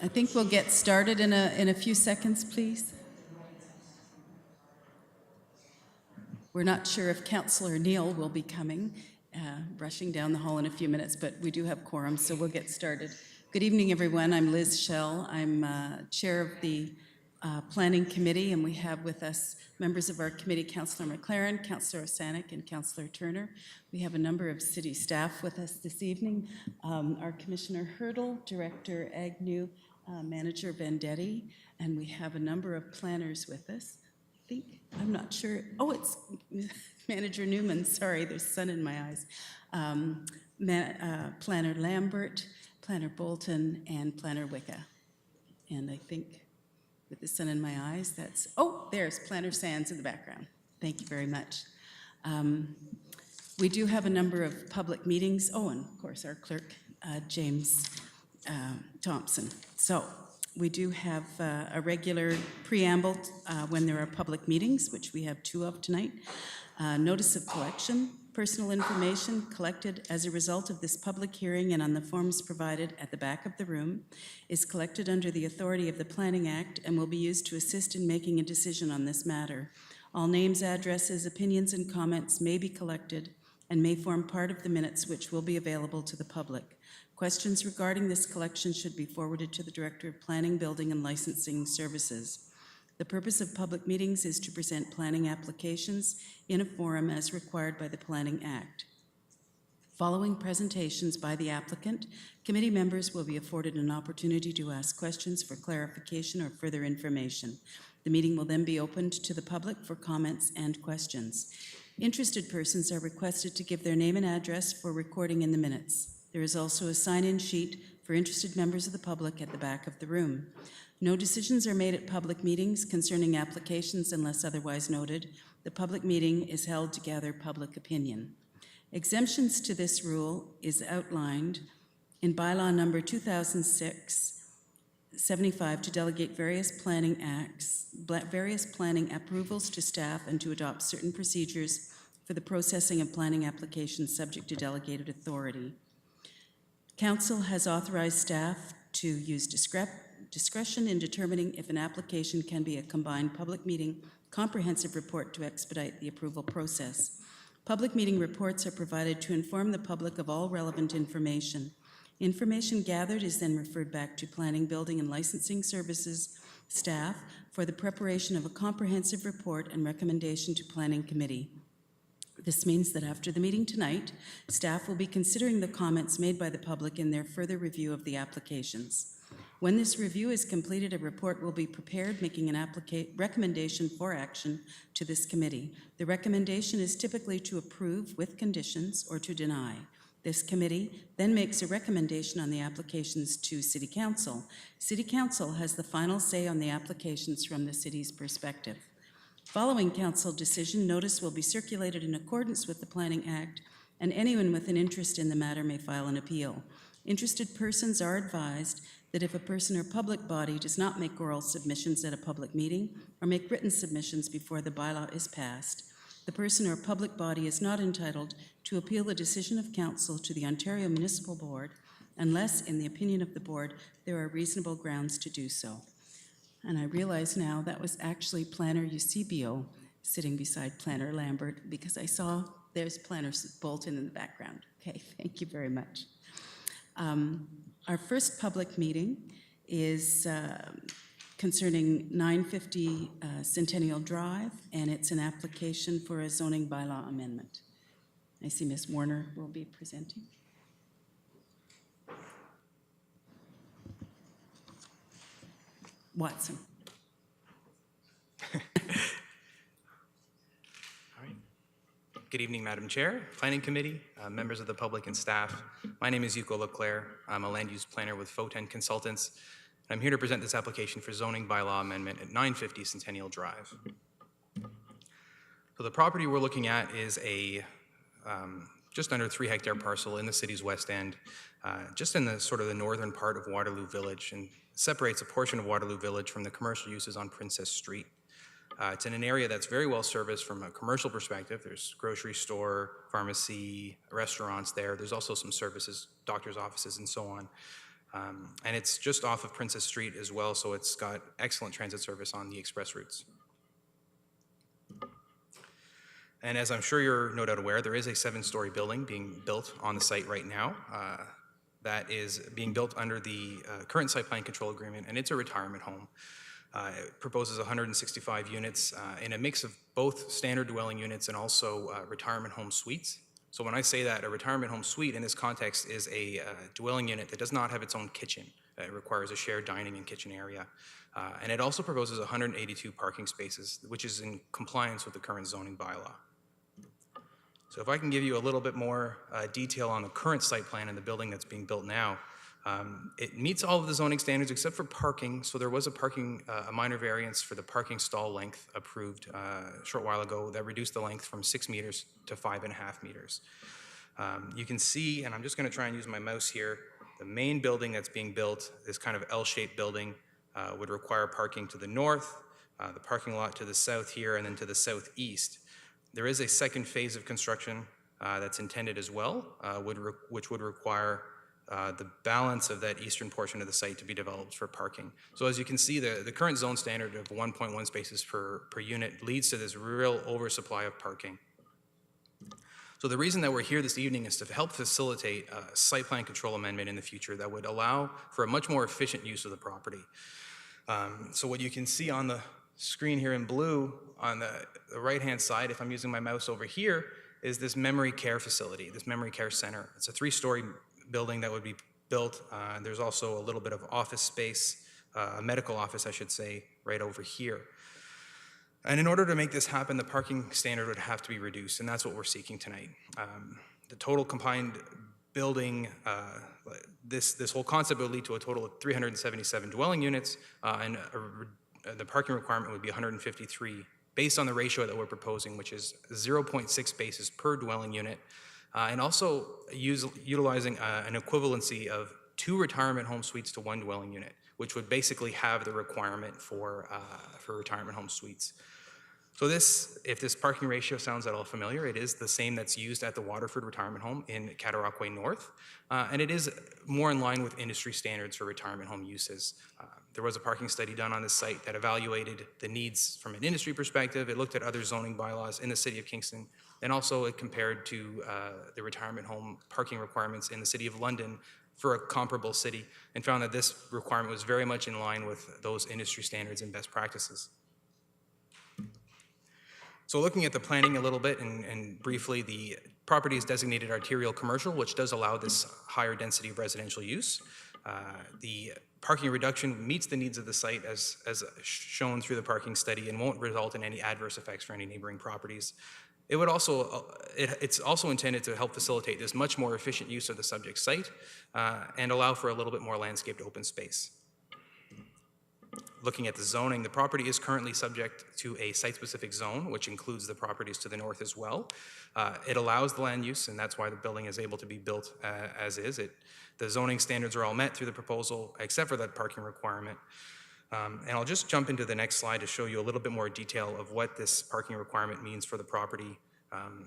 I think we'll get started in a few seconds, please. We're not sure if Councillor Neal will be coming, rushing down the hall in a few minutes, but we do have quorum, so we'll get started. Good evening, everyone. I'm Liz Schell. I'm chair of the Planning Committee, and we have with us members of our committee, Councillor McLaren, Councillor Osanek, and Councillor Turner. We have a number of city staff with us this evening. Our Commissioner Hurdle, Director Agnew, Manager Vendetti, and we have a number of planners with us. I'm not sure. Oh, it's Manager Newman. Sorry, there's sun in my eyes. Planner Lambert, Planner Bolton, and Planner Wicca. And I think with the sun in my eyes, that's, oh, there's Planner Sands in the background. Thank you very much. We do have a number of public meetings. Oh, and of course, our clerk, James Thompson. So we do have a regular preamble when there are public meetings, which we have 2 of tonight. Notice of collection, personal information collected as a result of this public hearing and on the forms provided at the back of the room is collected under the authority of the Planning Act and will be used to assist in making a decision on this matter. All names, addresses, opinions, and comments may be collected and may form part of the minutes which will be available to the public. Questions regarding this collection should be forwarded to the Director of Planning, Building, and Licensing Services. The purpose of public meetings is to present planning applications in a forum as required by the Planning Act. Following presentations by the applicant, committee members will be afforded an opportunity to ask questions for clarification or further information. The meeting will then be opened to the public for comments and questions. Interested persons are requested to give their name and address for recording in the minutes. There is also a sign-in sheet for interested members of the public at the back of the room. No decisions are made at public meetings concerning applications unless otherwise noted. The public meeting is held to gather public opinion. Exemptions to this rule is outlined in bylaw number 2006-75 to delegate various planning approvals to staff and to adopt certain procedures for the processing of planning applications subject to delegated authority. Council has authorized staff to use discretion in determining if an application can be a combined public meeting comprehensive report to expedite the approval process. Public meeting reports are provided to inform the public of all relevant information. Information gathered is then referred back to Planning, Building, and Licensing Services staff for the preparation of a comprehensive report and recommendation to Planning Committee. This means that after the meeting tonight, staff will be considering the comments made by the public in their further review of the applications. When this review is completed, a report will be prepared making an recommendation for action to this committee. The recommendation is typically to approve with conditions or to deny. This committee then makes a recommendation on the applications to City Council. City Council has the final say on the applications from the city's perspective. Following council decision, notice will be circulated in accordance with the Planning Act, and anyone with an interest in the matter may file an appeal. Interested persons are advised that if a person or public body does not make oral submissions at a public meeting or make written submissions before the bylaw is passed, the person or public body is not entitled to appeal the decision of council to the Ontario Municipal Board unless, in the opinion of the board, there are reasonable grounds to do so. And I realize now that was actually Planner Eusebio sitting beside Planner Lambert because I saw there's Planner Bolton in the background. Okay, thank you very much. Our first public meeting is concerning 950 Centennial Drive, and it's an application for a zoning bylaw amendment. I see Ms. Warner will be presenting. Watson. All right. Good evening, Madam Chair, Planning Committee, members of the public and staff. My name is Yuko Leclerc. I'm a land use planner with Foten Consultants. And I'm here to present this application for zoning bylaw amendment at 950 Centennial Drive. So the property we're looking at is a just under 3 hectare parcel in the city's west end, just in the sort of the northern part of Waterloo Village, and separates a portion of Waterloo Village from the commercial uses on Princess Street. It's in an area that's very well serviced from a commercial perspective. There's grocery store, pharmacy, restaurants there. There's also some services, doctor's offices, and so on. And it's just off of Princess Street as well, so it's got excellent transit service on the express routes. And as I'm sure you're no doubt aware, there is a 7-story building being built on the site right now that is being built under the current site plan control agreement, and it's a retirement home. It proposes 165 units in a mix of both standard dwelling units and also retirement home suites. So when I say that, a retirement home suite in this context is a dwelling unit that does not have its own kitchen. It requires a shared dining and kitchen area. And it also proposes 182 parking spaces, which is in compliance with the current zoning bylaw. So if I can give you a little bit more detail on the current site plan and the building that's being built now, it meets all of the zoning standards except for parking. So there was a minor variance for the parking stall length approved a short while ago that reduced the length from 6 meters to 5.5 meters. You can see, and I'm just going to try and use my mouse here, the main building that's being built, this kind of L-shaped building, would require parking to the north, the parking lot to the south here, and then to the southeast. There is a second phase of construction that's intended as well, which would require the balance of that eastern portion of the site to be developed for parking. So as you can see, the current zone standard of 1.1 spaces per unit leads to this real oversupply of parking. So the reason that we're here this evening is to help facilitate a site plan control amendment in the future that would allow for a much more efficient use of the property. So what you can see on the screen here in blue on the right-hand side, if I'm using my mouse over here, is this memory care facility, this memory care center. It's a 3-story building that would be built. There's also a little bit of office space, a medical office, I should say, right over here. And in order to make this happen, the parking standard would have to be reduced, and that's what we're seeking tonight. The total combined building, this whole concept would lead to a total of 377 dwelling units, and the parking requirement would be 153, based on the ratio that we're proposing, which is 0.6 spaces per dwelling unit, and also utilizing an equivalency of 2 retirement home suites to 1 dwelling unit, which would basically have the requirement for retirement home suites. So if this parking ratio sounds at all familiar, it is the same that's used at the Waterford Retirement Home in Cataraqui North, and it is more in line with industry standards for retirement home uses. There was a parking study done on this site that evaluated the needs from an industry perspective. It looked at other zoning bylaws in the city of Kingston, and also it compared to the retirement home parking requirements in the city of London for a comparable city, and found that this requirement was very much in line with those industry standards and best practices. So looking at the planning a little bit and briefly, the property is designated arterial commercial, which does allow this higher density of residential use. The parking reduction meets the needs of the site as shown through the parking study and won't result in any adverse effects for any neighboring properties. It's also intended to help facilitate this much more efficient use of the subject site and allow for a little bit more landscaped open space. Looking at the zoning, the property is currently subject to a site-specific zone, which includes the properties to the north as well. It allows the land use, and that's why the building is able to be built as is. The zoning standards are all met through the proposal, except for that parking requirement. And I'll just jump into the next slide to show you a little bit more detail of what this parking requirement means for the property.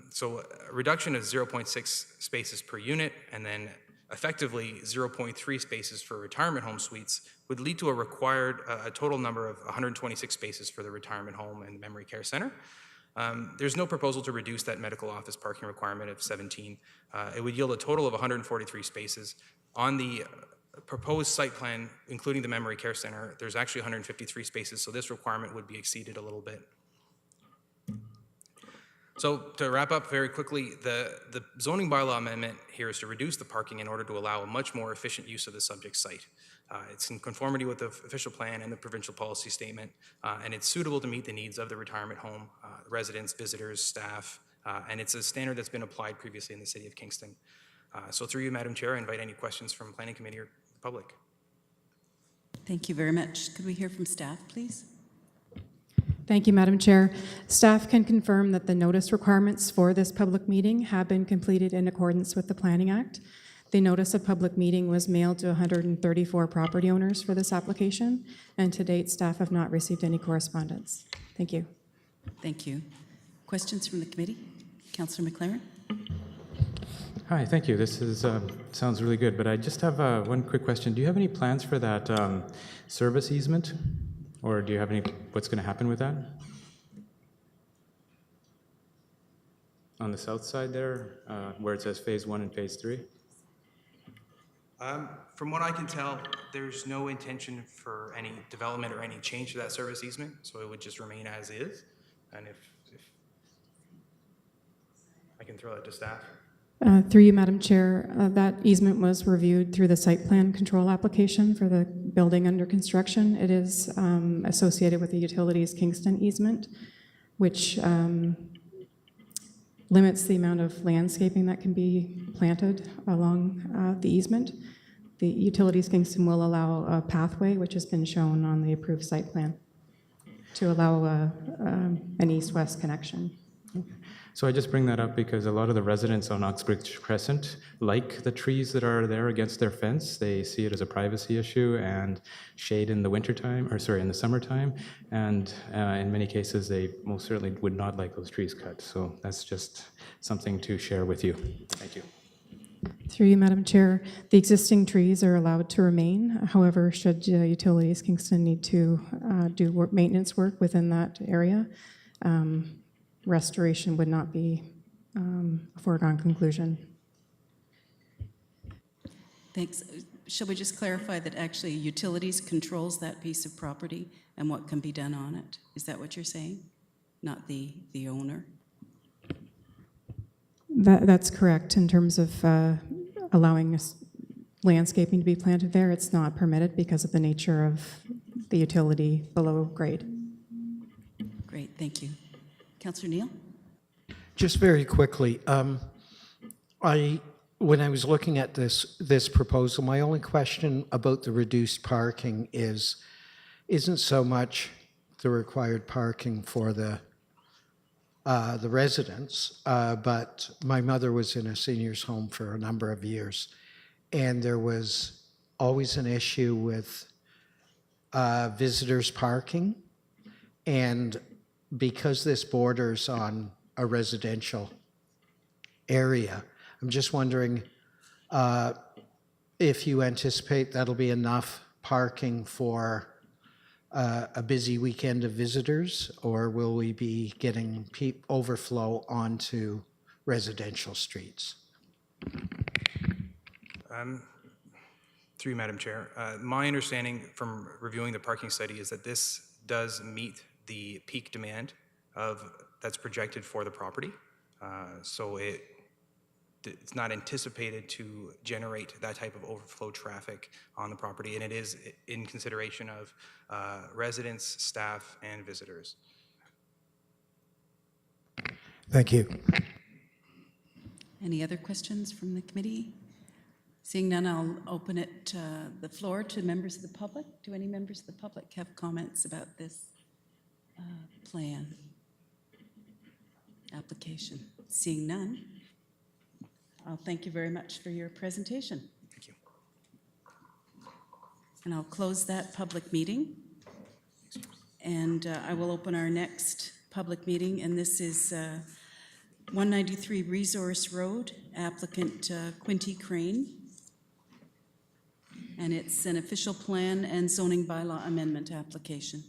So a reduction of 0.6 spaces per unit, and then effectively 0.3 spaces for retirement home suites would lead to a total number of 126 spaces for the retirement home and memory care center. There's no proposal to reduce that medical office parking requirement of 17. It would yield a total of 143 spaces. On the proposed site plan, including the memory care center, there's actually 153 spaces, so this requirement would be exceeded a little bit. So to wrap up very quickly, the zoning bylaw amendment here is to reduce the parking in order to allow a much more efficient use of the subject site. It's in conformity with the official plan and the provincial policy statement, and it's suitable to meet the needs of the retirement home, residents, visitors, staff, and it's a standard that's been applied previously in the city of Kingston. So through you, Madam Chair, I invite any questions from Planning Committee or the public. Thank you very much. Could we hear from staff, please? Thank you, Madam Chair. Staff can confirm that the notice requirements for this public meeting have been completed in accordance with the Planning Act. The notice of public meeting was mailed to 134 property owners for this application, and to date, staff have not received any correspondence. Thank you. Thank you. Questions from the committee? Councillor McLaren? Hi, thank you. This is sounds really good, but I just have one quick question. Do you have any plans for that service easement, or do you have any? What's going to happen with that on the south side there, where it says Phase 1 and Phase 3? From what I can tell, there's no intention for any development or any change to that service easement, so it would just remain as is. And if I can throw that to staff. Through you, Madam Chair, that easement was reviewed through the site plan control application for the building under construction. It is associated with the Utilities Kingston easement, which limits the amount of landscaping that can be planted along the easement. The Utilities Kingston will allow a pathway, which has been shown on the approved site plan, to allow an east-west connection. So I just bring that up because a lot of the residents on Oxbridge Crescent like the trees that are there against their fence. They see it as a privacy issue and shade in the wintertime, or sorry, in the summertime. And in many cases, they most certainly would not like those trees cut. So that's just something to share with you. Thank you. Through you, Madam Chair, the existing trees are allowed to remain. However, should Utilities Kingston need to do maintenance work within that area, restoration would not be a foregone conclusion. Thanks. Shall we just clarify that actually Utilities controls that piece of property and what can be done on it? Is that what you're saying? Not the owner? That's correct. In terms of allowing landscaping to be planted there, it's not permitted because of the nature of the utility below grade. Great, thank you. Councillor Neal? Just very quickly, when I was looking at this proposal, my only question about the reduced parking isn't so much the required parking for the residents, but my mother was in a senior's home for a number of years, and there was always an issue with visitors parking, and because this borders on a residential area, I'm just wondering if you anticipate that'll be enough parking for a busy weekend of visitors, or will we be getting overflow onto residential streets? Through you, Madam Chair. My understanding from reviewing the parking study is that this does meet the peak demand that's projected for the property. So it's not anticipated to generate that type of overflow traffic on the property, and it is in consideration of residents, staff, and visitors. Thank you. Any other questions from the committee? Seeing none, I'll open it the floor to members of the public. Do any members of the public have comments about this plan application? Seeing none, I'll thank you very much for your presentation. Thank you. And I'll close that public meeting. And I will open our next public meeting, and this is 193 Resource Road, applicant Quinty Crane. And it's an official plan and zoning bylaw amendment application.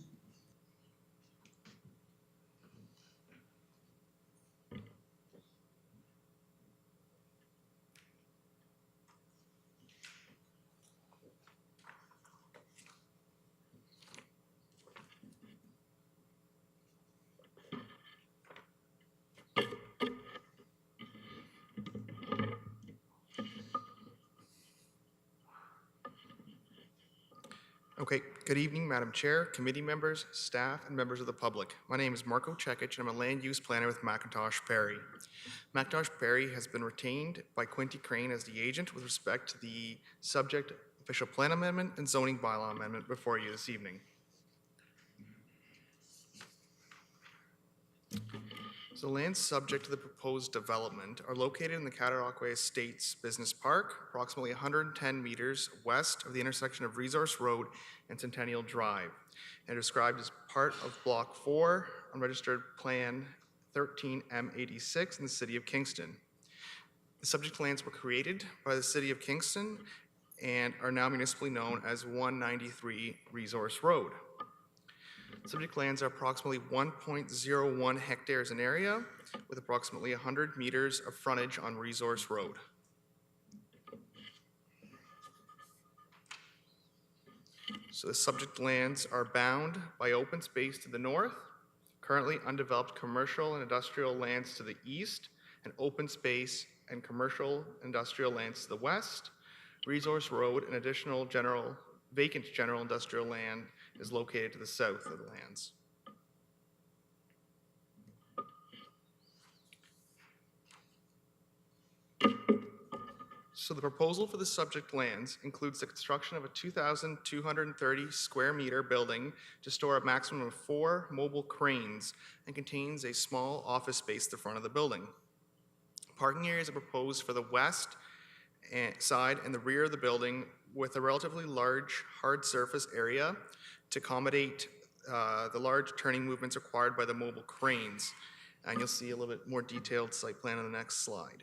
Okay, good evening, Madam Chair, committee members, staff, and members of the public. My name is Marco Cekic, and I'm a land use planner with McIntosh Perry. McIntosh Perry has been retained by Quinty Crane as the agent with respect to the subject official plan amendment and zoning bylaw amendment before you this evening. So lands subject to the proposed development are located in the Cataraqui Estates Business Park, approximately 110 meters west of the intersection of Resource Road and Centennial Drive, and are described as part of Block 4 on Registered Plan 13M86 in the City of Kingston. The subject lands were created by the City of Kingston and are now municipally known as 193 Resource Road. Subject lands are approximately 1.01 hectares in area with approximately 100 meters of frontage on Resource Road. So the subject lands are bound by open space to the north, currently undeveloped commercial and industrial lands to the east, and open space and commercial industrial lands to the west. Resource Road and additional vacant general industrial land is located to the south of the lands. So the proposal for the subject lands includes the construction of a 2,230 square meter building to store a maximum of 4 mobile cranes and contains a small office space at the front of the building. Parking areas are proposed for the west side and the rear of the building with a relatively large hard surface area to accommodate the large turning movements required by the mobile cranes. And you'll see a little bit more detailed site plan on the next slide.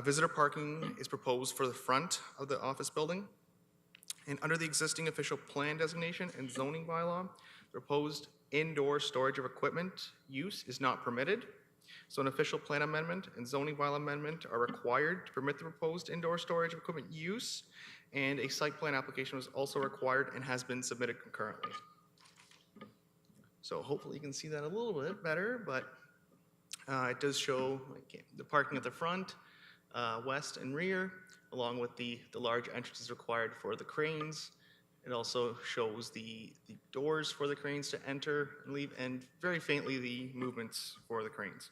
Visitor parking is proposed for the front of the office building. And under the existing official plan designation and zoning bylaw, proposed indoor storage of equipment use is not permitted. So an official plan amendment and zoning bylaw amendment are required to permit the proposed indoor storage of equipment use, and a site plan application was also required and has been submitted concurrently. So hopefully you can see that a little bit better, but it does show the parking at the front, west and rear, along with the large entrances required for the cranes. It also shows the doors for the cranes to enter and leave, and very faintly the movements for the cranes.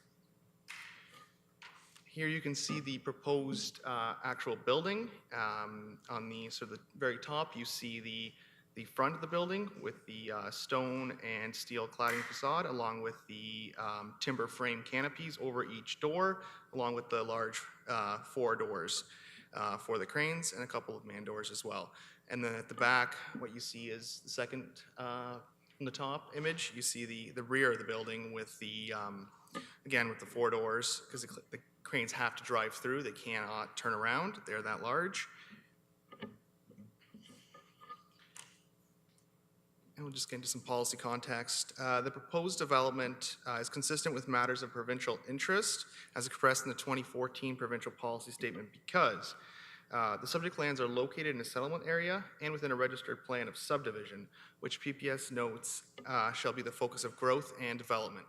Here you can see the proposed actual building. On the sort of the very top, you see the front of the building with the stone and steel cladding facade, along with the timber frame canopies over each door, along with the large 4 doors for the cranes and a couple of man doors as well. And then at the back, what you see is the second from the top image. You see the rear of the building with the again with the 4 doors, because the cranes have to drive through. They cannot turn around. They're that large. And we'll just get into some policy context. The proposed development is consistent with matters of provincial interest as expressed in the 2014 provincial policy statement because the subject lands are located in a settlement area and within a registered plan of subdivision, which PPS notes shall be the focus of growth and development.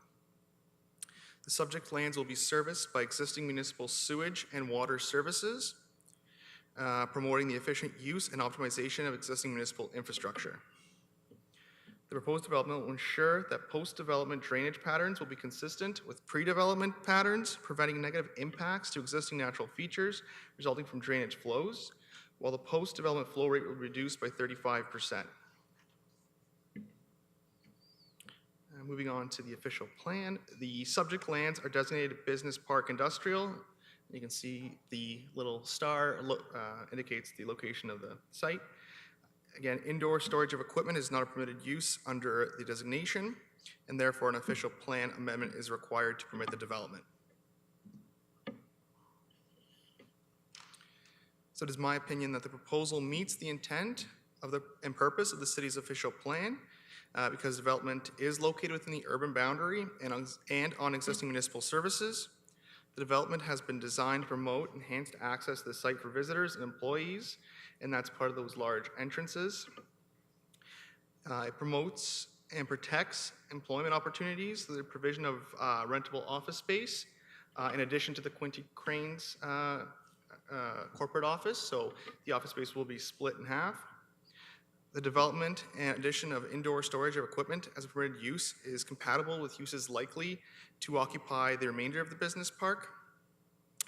The subject lands will be serviced by existing municipal sewage and water services, promoting the efficient use and optimization of existing municipal infrastructure. The proposed development will ensure that post-development drainage patterns will be consistent with pre-development patterns, preventing negative impacts to existing natural features resulting from drainage flows, while the post-development flow rate will be reduced by 35%. Moving on to the official plan, the subject lands are designated business park industrial. You can see the little star indicates the location of the site. Again, indoor storage of equipment is not a permitted use under the designation, and therefore an official plan amendment is required to permit the development. So it is my opinion that the proposal meets the intent and purpose of the city's official plan because development is located within the urban boundary and on existing municipal services. The development has been designed to promote enhanced access to the site for visitors and employees, and that's part of those large entrances. It promotes and protects employment opportunities through the provision of rentable office space, in addition to the Quinty Cranes corporate office, so the office space will be split in half. The development and addition of indoor storage of equipment as a permitted use is compatible with uses likely to occupy the remainder of the business park,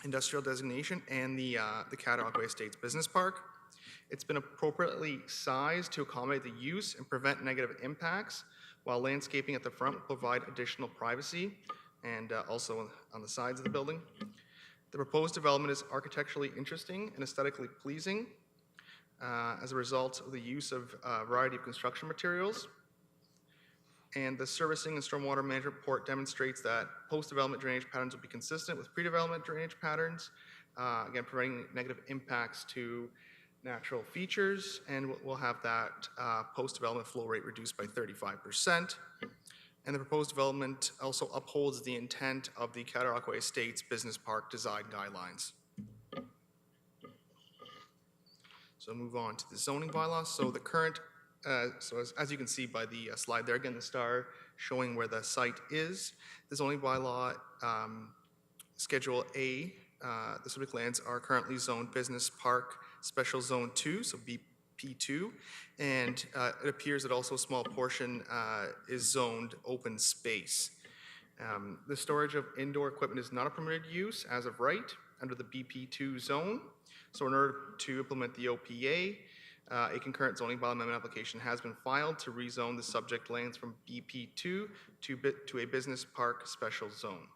industrial designation, and the Catawba Estates Business Park. It's been appropriately sized to accommodate the use and prevent negative impacts, while landscaping at the front will provide additional privacy and also on the sides of the building. The proposed development is architecturally interesting and aesthetically pleasing as a result of the use of a variety of construction materials. And the servicing and stormwater management report demonstrates that post-development drainage patterns will be consistent with pre-development drainage patterns, again, preventing negative impacts to natural features, and we'll have that post-development flow rate reduced by 35%. And the proposed development also upholds the intent of the Cataraqui Estates Business Park Design Guidelines. So move on to the zoning bylaws. So the current, as you can see by the slide there, again, the star showing where the site is. The zoning bylaw, Schedule A, the subject lands are currently zoned Business Park Special Zone 2, so BP2, and it appears that also a small portion is zoned open space. The storage of indoor equipment is not a permitted use as of right under the BP2 zone. So in order to implement the OPA, a concurrent zoning bylaw amendment application has been filed to rezone the subject lands from BP2 to a business park special zone.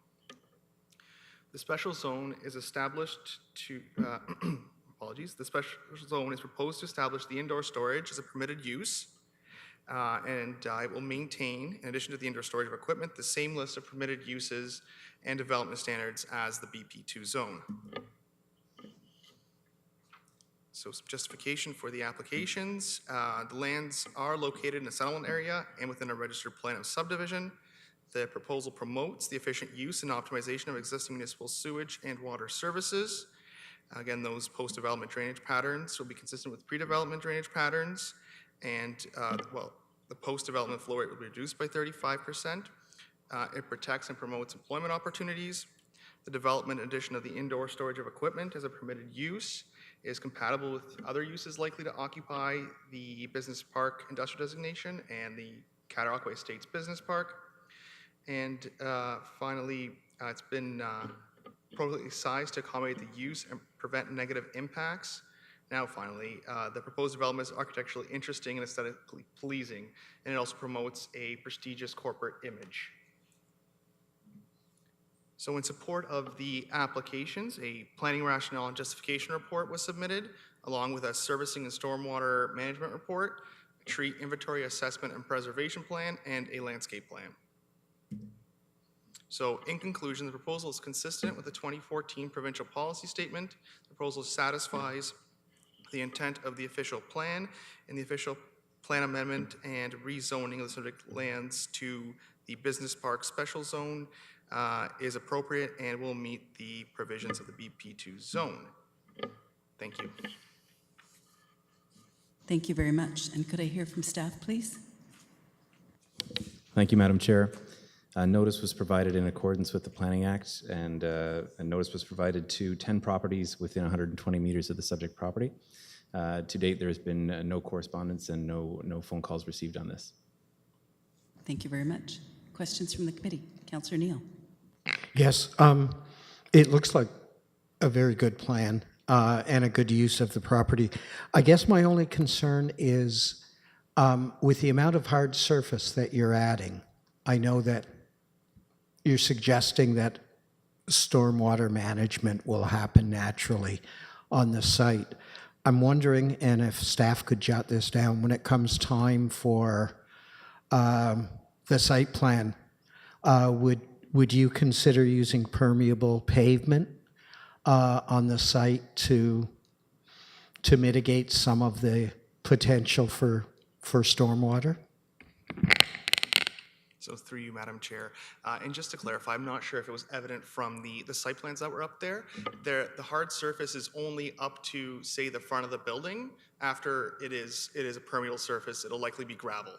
The special zone is established to, the special zone is proposed to establish the indoor storage as a permitted use, and it will maintain, in addition to the indoor storage of equipment, the same list of permitted uses and development standards as the BP2 zone. So some justification for the applications. The lands are located in a settlement area and within a registered plan of subdivision. The proposal promotes the efficient use and optimization of existing municipal sewage and water services. Again, those post-development drainage patterns will be consistent with pre-development drainage patterns, and the post-development flow rate will be reduced by 35%. It protects and promotes employment opportunities. The development and addition of the indoor storage of equipment as a permitted use is compatible with other uses likely to occupy the business park industrial designation and the Cataraqui Estates Business Park. And finally, it's been appropriately sized to accommodate the use and prevent negative impacts. Now finally, the proposed development is architecturally interesting and aesthetically pleasing, and it also promotes a prestigious corporate image. So in support of the applications, a planning rationale and justification report was submitted, along with a servicing and stormwater management report, a tree inventory assessment and preservation plan, and a landscape plan. So in conclusion, the proposal is consistent with the 2014 provincial policy statement. The proposal satisfies the intent of the official plan, and the official plan amendment and rezoning of the subject lands to the business park special zone is appropriate and will meet the provisions of the BP2 zone. Thank you. Thank you very much. And could I hear from staff, please? Thank you, Madam Chair. Notice was provided in accordance with the Planning Act, and a notice was provided to 10 properties within 120 meters of the subject property. To date, there has been no correspondence and no phone calls received on this. Thank you very much. Questions from the committee? Councillor Neal. Yes, it looks like a very good plan and a good use of the property. I guess my only concern is with the amount of hard surface that you're adding. I know that you're suggesting that stormwater management will happen naturally on the site. I'm wondering, and if staff could jot this down, when it comes time for the site plan, would you consider using permeable pavement on the site to mitigate some of the potential for stormwater? So through you, Madam Chair. And just to clarify, I'm not sure if it was evident from the site plans that were up there. The hard surface is only up to, say, the front of the building. After it is a permeable surface, it'll likely be gravel.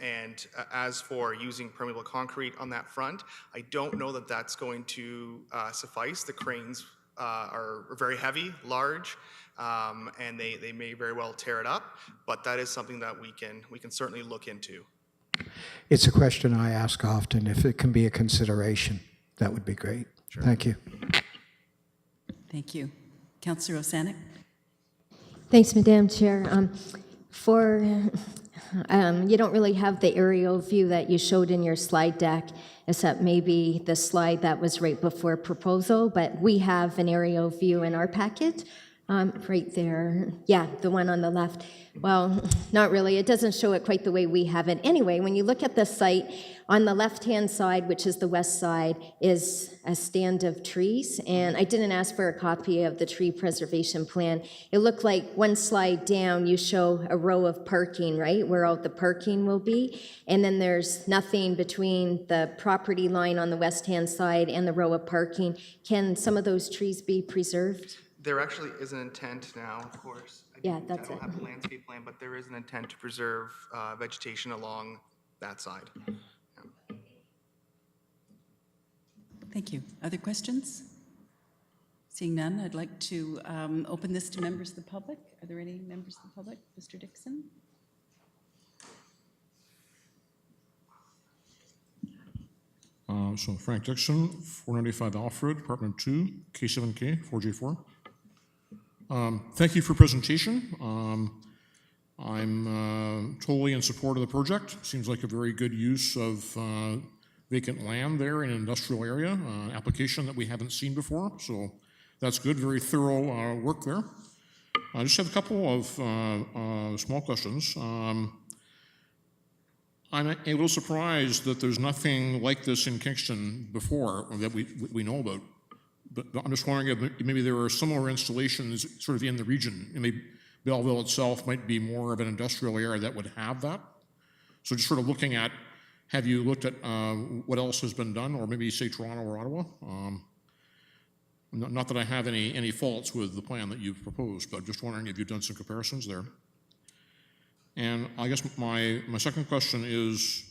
And as for using permeable concrete on that front, I don't know that that's going to suffice. The cranes are very heavy, large, and they may very well tear it up, but that is something that we can certainly look into. It's a question I ask often. If it can be a consideration, that would be great. Sure. Thank you. Thank you. Councillor Osanek. Thanks, Madam Chair. You don't really have the aerial view that you showed in your slide deck, except maybe the slide that was right before proposal, but we have an aerial view in our packet. Right there. Yeah, the one on the left. Well, not really. It doesn't show it quite the way we have it. Anyway, when you look at the site, on the left-hand side, which is the west side, is a stand of trees. And I didn't ask for a copy of the tree preservation plan. It looked like one slide down, you show a row of parking, right, where all the parking will be. And then there's nothing between the property line on the west-hand side and the row of parking. Can some of those trees be preserved? There actually is an intent now, of course. Yeah, that's I don't it. have a landscape plan, but there is an intent to preserve vegetation along that side. Thank you. Other questions? Seeing none, I'd like to open this to members of the public. Are there any members of the public? Mr. Dixon? So Frank Dixon, 495 Alfred, Apartment 2, K7K, 4J4. Thank you for presentation. I'm totally in support of the project. Seems like a very good use of vacant land there in an industrial area, application that we haven't seen before. So that's good, very thorough work there. I just have a couple of small questions. I'm a little surprised that there's nothing like this in Kingston before or that we know about. But I'm just wondering if maybe there are similar installations sort of in the region. And maybe Belleville itself might be more of an industrial area that would have that. So just sort of looking at, have you looked at what else has been done, or maybe say Toronto or Ottawa? Not that I have any faults with the plan that you've proposed, but just wondering if you've done some comparisons there. And I guess my second question is,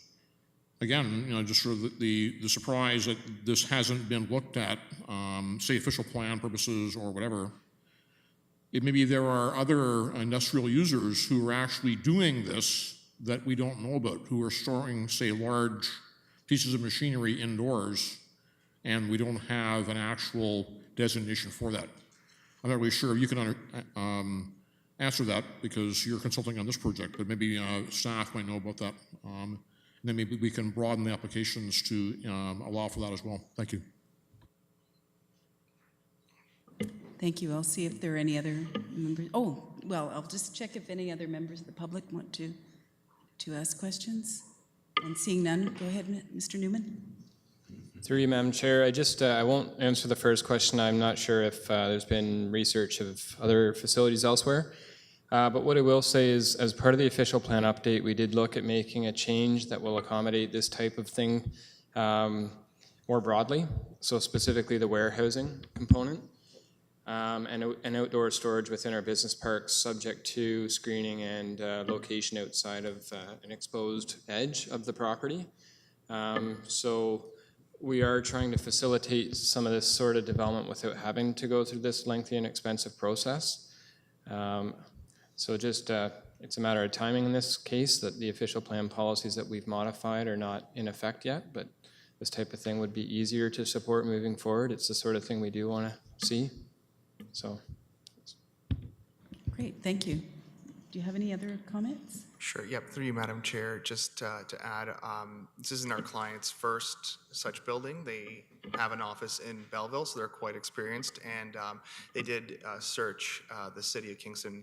again, just sort of the surprise that this hasn't been looked at, say official plan purposes or whatever. Maybe there are other industrial users who are actually doing this that we don't know about, who are storing, say, large pieces of machinery indoors, and we don't have an actual designation for that. I'm not really sure if you can answer that because you're consulting on this project, but maybe staff might know about that. And then maybe we can broaden the applications to allow for that as well. Thank you. Thank you. I'll see if there are any other members. Oh, well, I'll just check if any other members of the public want to ask questions. And seeing none, go ahead, Mr. Newman. Through you, Madam Chair, I won't answer the first question. I'm not sure if there's been research of other facilities elsewhere. But what I will say is, as part of the official plan update, we did look at making a change that will accommodate this type of thing more broadly. So specifically the warehousing component and outdoor storage within our business parks, subject to screening and location outside of an exposed edge of the property. So we are trying to facilitate some of this sort of development without having to go through this lengthy and expensive process. So just, it's a matter of timing in this case that the official plan policies that we've modified are not in effect yet, but this type of thing would be easier to support moving forward. It's the sort of thing we do want to see. So. Great, thank you. Do you have any other comments? Sure, yep, through you, Madam Chair, just to add, this isn't our client's first such building. They have an office in Belleville, so they're quite experienced, and they did search the city of Kingston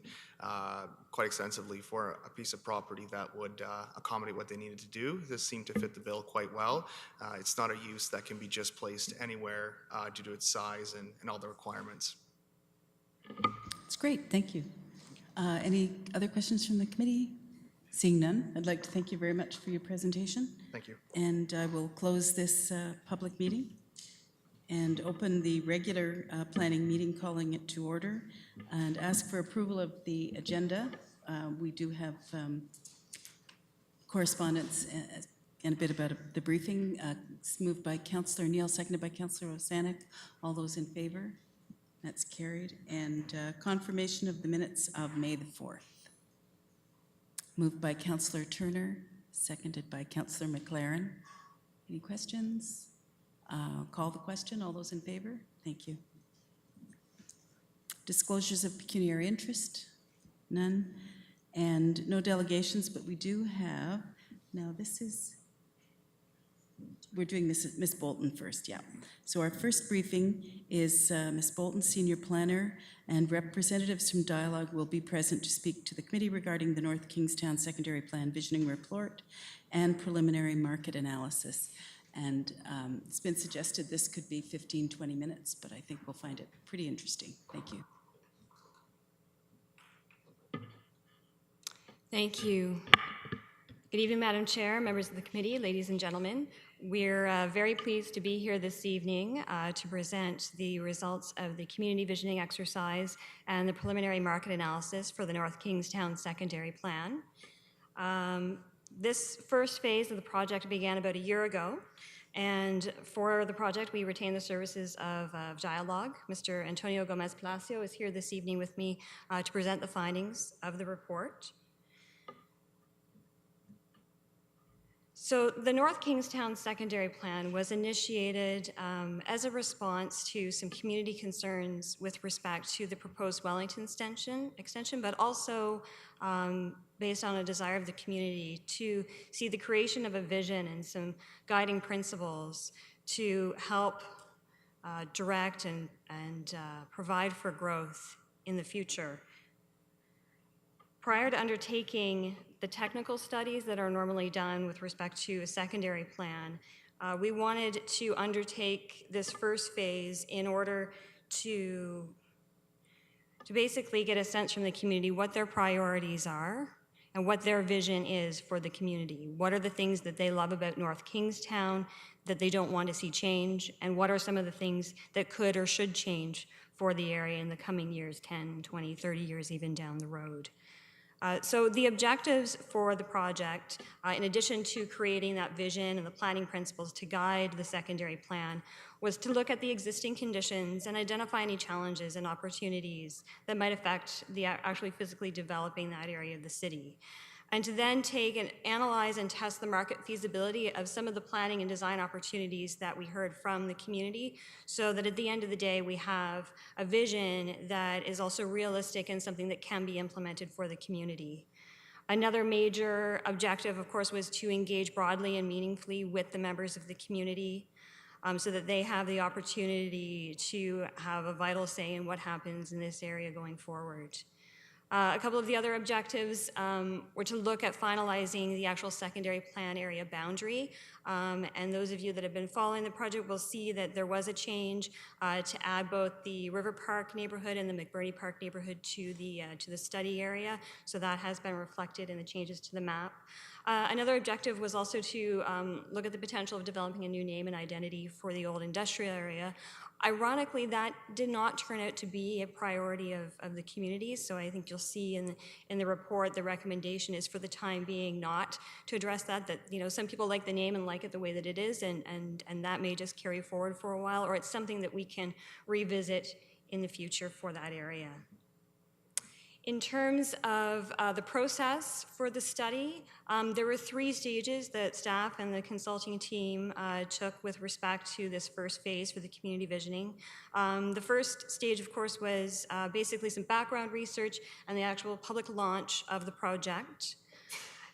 quite extensively for a piece of property that would accommodate what they needed to do. This seemed to fit the bill quite well. It's not a use that can be just placed anywhere due to its size and all the requirements. That's great, thank you. Any other questions from the committee? Seeing none, I'd like to thank you very much for your presentation. Thank you. And I will close this public meeting and open the regular planning meeting, calling it to order, and ask for approval of the agenda. We do have correspondence and a bit about the briefing. It's moved by Councillor Neal, seconded by Councillor Osanek. All those in favor? That's carried. And confirmation of the minutes of May the 4th. Moved by Councillor Turner, seconded by Councillor McLaren. Any questions? Call the question. All those in favor? Thank you. Disclosures of pecuniary interest? None. And no delegations, but we do have, now this is we're doing Ms. Bolton first, yeah. So our first briefing is Ms. Bolton, Senior Planner, and representatives from Dialogue will be present to speak to the committee regarding the North Kingstown Secondary Plan Visioning Report and preliminary market analysis. And it's been suggested this could be 15, 20 minutes, but I think we'll find it pretty interesting. Thank you. Thank you. Good evening, Madam Chair, members of the committee, ladies and gentlemen. We're very pleased to be here this evening to present the results of the community visioning exercise and the preliminary market analysis for the North Kingstown Secondary Plan. This first phase of the project began about a year ago, and for the project, we retained the services of Dialogue. Mr. Antonio Gomez Palacio is here this evening with me to present the findings of the report. So the North Kingstown Secondary Plan was initiated as a response to some community concerns with respect to the proposed Wellington extension, but also based on a desire of the community to see the creation of a vision and some guiding principles to help direct and provide for growth in the future. Prior to undertaking the technical studies that are normally done with respect to a secondary plan, we wanted to undertake this first phase in order to basically get a sense from the community what their priorities are and what their vision is for the community. What are the things that they love about North Kingstown that they don't want to see change, and what are some of the things that could or should change for the area in the coming years, 10, 20, 30 years even down the road. So the objectives for the project, in addition to creating that vision and the planning principles to guide the secondary plan, was to look at the existing conditions and identify any challenges and opportunities that might affect the actually physically developing that area of the city. And to then take and analyze and test the market feasibility of some of the planning and design opportunities that we heard from the community, so that at the end of the day we have a vision that is also realistic and something that can be implemented for the community. Another major objective, of course, was to engage broadly and meaningfully with the members of the community, so that they have the opportunity to have a vital say in what happens in this area going forward. A couple of the other objectives were to look at finalizing the actual secondary plan area boundary. And those of you that have been following the project will see that there was a change to add both the River Park neighborhood and the McBurney Park neighborhood to the study area. So that has been reflected in the changes to the map. Another objective was also to look at the potential of developing a new name and identity for the old industrial area. Ironically, that did not turn out to be a priority of the community, so I think you'll see in the report the recommendation is for the time being not to address that some people like the name and like it the way that it is, and that may just carry forward for a while, or it's something that we can revisit in the future for that area. In terms of the process for the study, there were 3 stages that staff and the consulting team took with respect to this first phase for the community visioning. The first stage, of course, was basically some background research and the actual public launch of the project.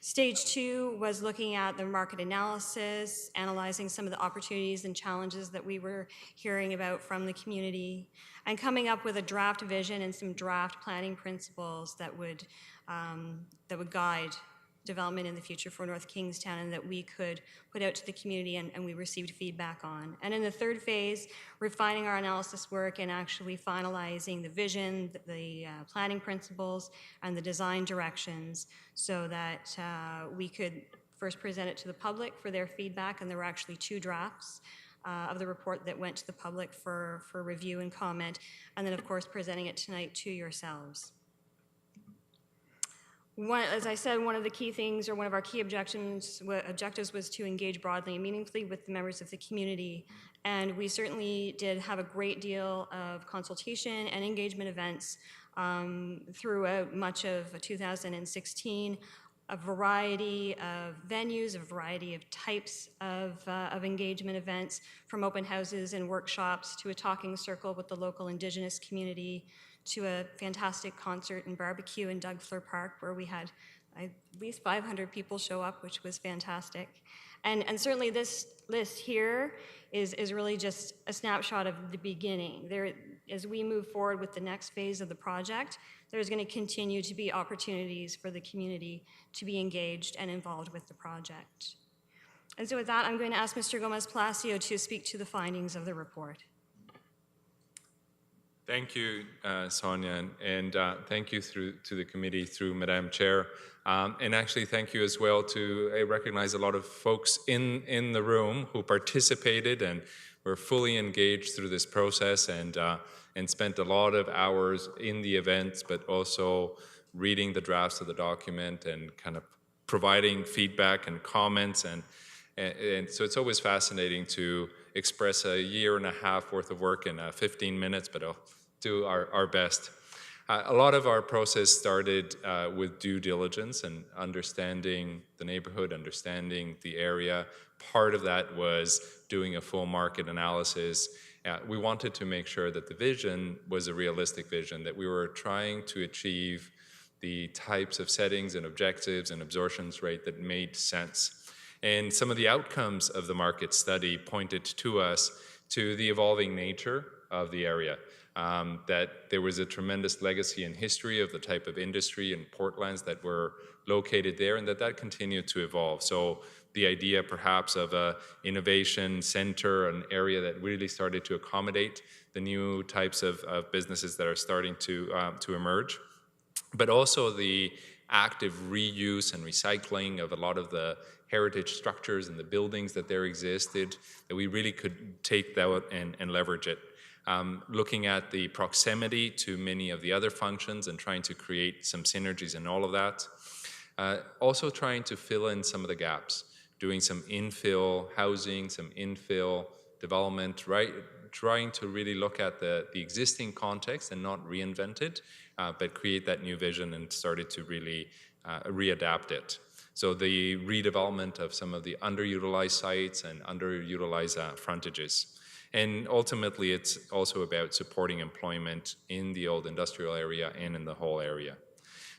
Stage 2 was looking at the market analysis, analyzing some of the opportunities and challenges that we were hearing about from the community, and coming up with a draft vision and some draft planning principles that would guide development in the future for North Kingstown and that we could put out to the community and we received feedback on. And in the third phase, refining our analysis work and actually finalizing the vision, the planning principles, and the design directions so that we could first present it to the public for their feedback, and there were actually 2 drafts of the report that went to the public for review and comment, and then of course presenting it tonight to yourselves. As I said, one of the key things, or one of our key objectives was to engage broadly and meaningfully with the members of the community. And we certainly did have a great deal of consultation and engagement events throughout much of 2016, a variety of venues, a variety of types of engagement events, from open houses and workshops to a talking circle with the local Indigenous community, to a fantastic concert and barbecue in Doug Fleur Park, where we had at least 500 people show up, which was fantastic. And certainly this list here is really just a snapshot of the beginning. As we move forward with the next phase of the project, there's going to continue to be opportunities for the community to be engaged and involved with the project. And so with that, I'm going to ask Mr. Gomez-Palacio to speak to the findings of the report. Thank you, Sonia, and thank you to the committee through Madam Chair. And actually, thank you as well to, I recognize a lot of folks in the room who participated and were fully engaged through this process and spent a lot of hours in the events, but also reading the drafts of the document and kind of providing feedback and comments. And so it's always fascinating to express a year and a half worth of work in 15 minutes, but I'll do our best. A lot of our process started with due diligence and understanding the neighborhood, understanding the area. Part of that was doing a full market analysis. We wanted to make sure that the vision was a realistic vision, that we were trying to achieve the types of settings and objectives and absorptions rate that made sense. And some of the outcomes of the market study pointed to us to the evolving nature of the area. That there was a tremendous legacy and history of the type of industry and portlands that were located there, and that continued to evolve. So the idea perhaps of a innovation center, an area that really started to accommodate the new types of businesses that are starting to emerge, but also the active reuse and recycling of a lot of the heritage structures and the buildings that there existed, that we really could take that and leverage it. Looking at the proximity to many of the other functions and trying to create some synergies in all of that. Also trying to fill in some of the gaps, doing some infill housing, some infill development, right? Trying to really look at the existing context and not reinvent it, but create that new vision and started to really readapt it. So the redevelopment of some of the underutilized sites and underutilized frontages. And ultimately, it's also about supporting employment in the old industrial area and in the whole area.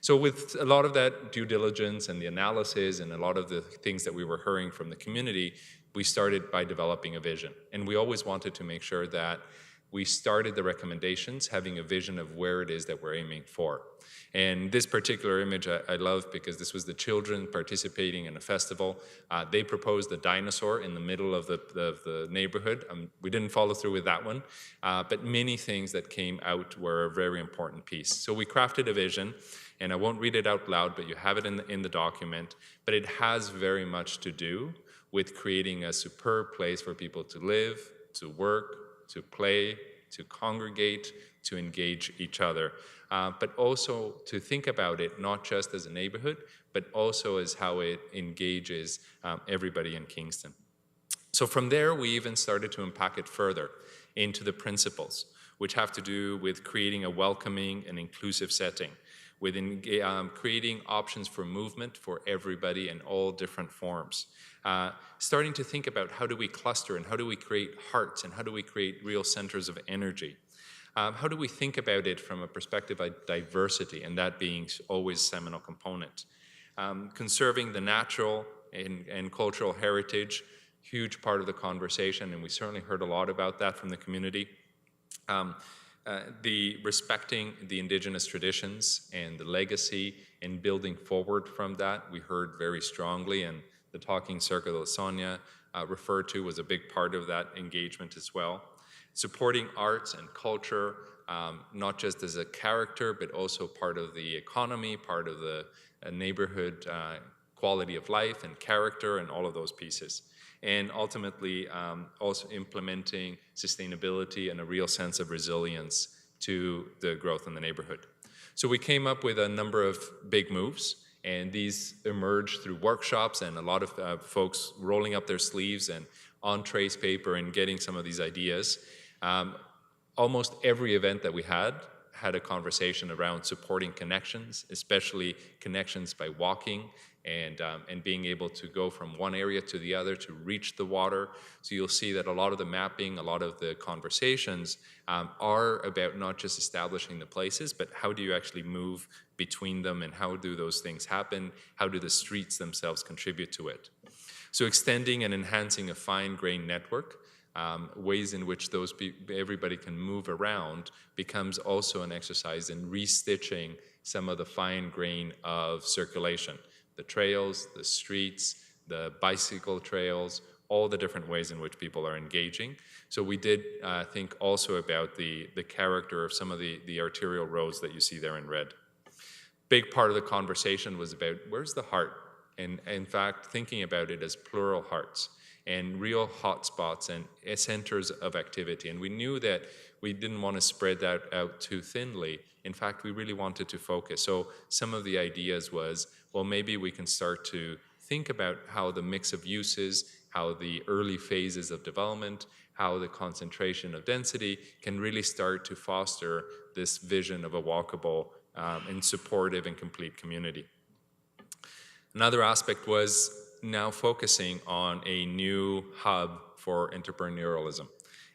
So with a lot of that due diligence and the analysis and a lot of the things that we were hearing from the community, we started by developing a vision. And we always wanted to make sure that we started the recommendations having a vision of where it is that we're aiming for. And this particular image I love because this was the children participating in a festival. They proposed a dinosaur in the middle of the neighborhood. We didn't follow through with that one, but many things that came out were a very important piece. So we crafted a vision, and I won't read it out loud, but you have it in the document, but it has very much to do with creating a superb place for people to live, to work, to play, to congregate, to engage each other, but also to think about it not just as a neighborhood, but also as how it engages everybody in Kingston. So from there, we even started to unpack it further into the principles, which have to do with creating a welcoming and inclusive setting, with creating options for movement for everybody in all different forms. Starting to think about how do we cluster and how do we create hearts and how do we create real centers of energy. How do we think about it from a perspective of diversity, and that being always a seminal component. Conserving the natural and cultural heritage, huge part of the conversation, and we certainly heard a lot about that from the community. The respecting the Indigenous traditions and the legacy and building forward from that, we heard very strongly, and the talking circle that Sonia referred to was a big part of that engagement as well. Supporting arts and culture, not just as a character, but also part of the economy, part of the neighborhood quality of life and character and all of those pieces. And ultimately, also implementing sustainability and a real sense of resilience to the growth in the neighborhood. So we came up with a number of big moves, and these emerged through workshops and a lot of folks rolling up their sleeves and on trace paper and getting some of these ideas. Almost every event that we had had a conversation around supporting connections, especially connections by walking and being able to go from one area to the other to reach the water. So you'll see that a lot of the mapping, a lot of the conversations are about not just establishing the places, but how do you actually move between them and how do those things happen? How do the streets themselves contribute to it? So extending and enhancing a fine-grained network, ways in which everybody can move around, becomes also an exercise in restitching some of the fine grain of circulation. The trails, the streets, the bicycle trails, all the different ways in which people are engaging. So we did think also about the character of some of the arterial roads that you see there in red. Big part of the conversation was about where's the heart? And in fact, thinking about it as plural hearts and real hotspots and centers of activity. And we knew that we didn't want to spread that out too thinly. In fact, we really wanted to focus. So some of the ideas was, well, maybe we can start to think about how the mix of uses, how the early phases of development, how the concentration of density can really start to foster this vision of a walkable and supportive and complete community. Another aspect was now focusing on a new hub for entrepreneurialism.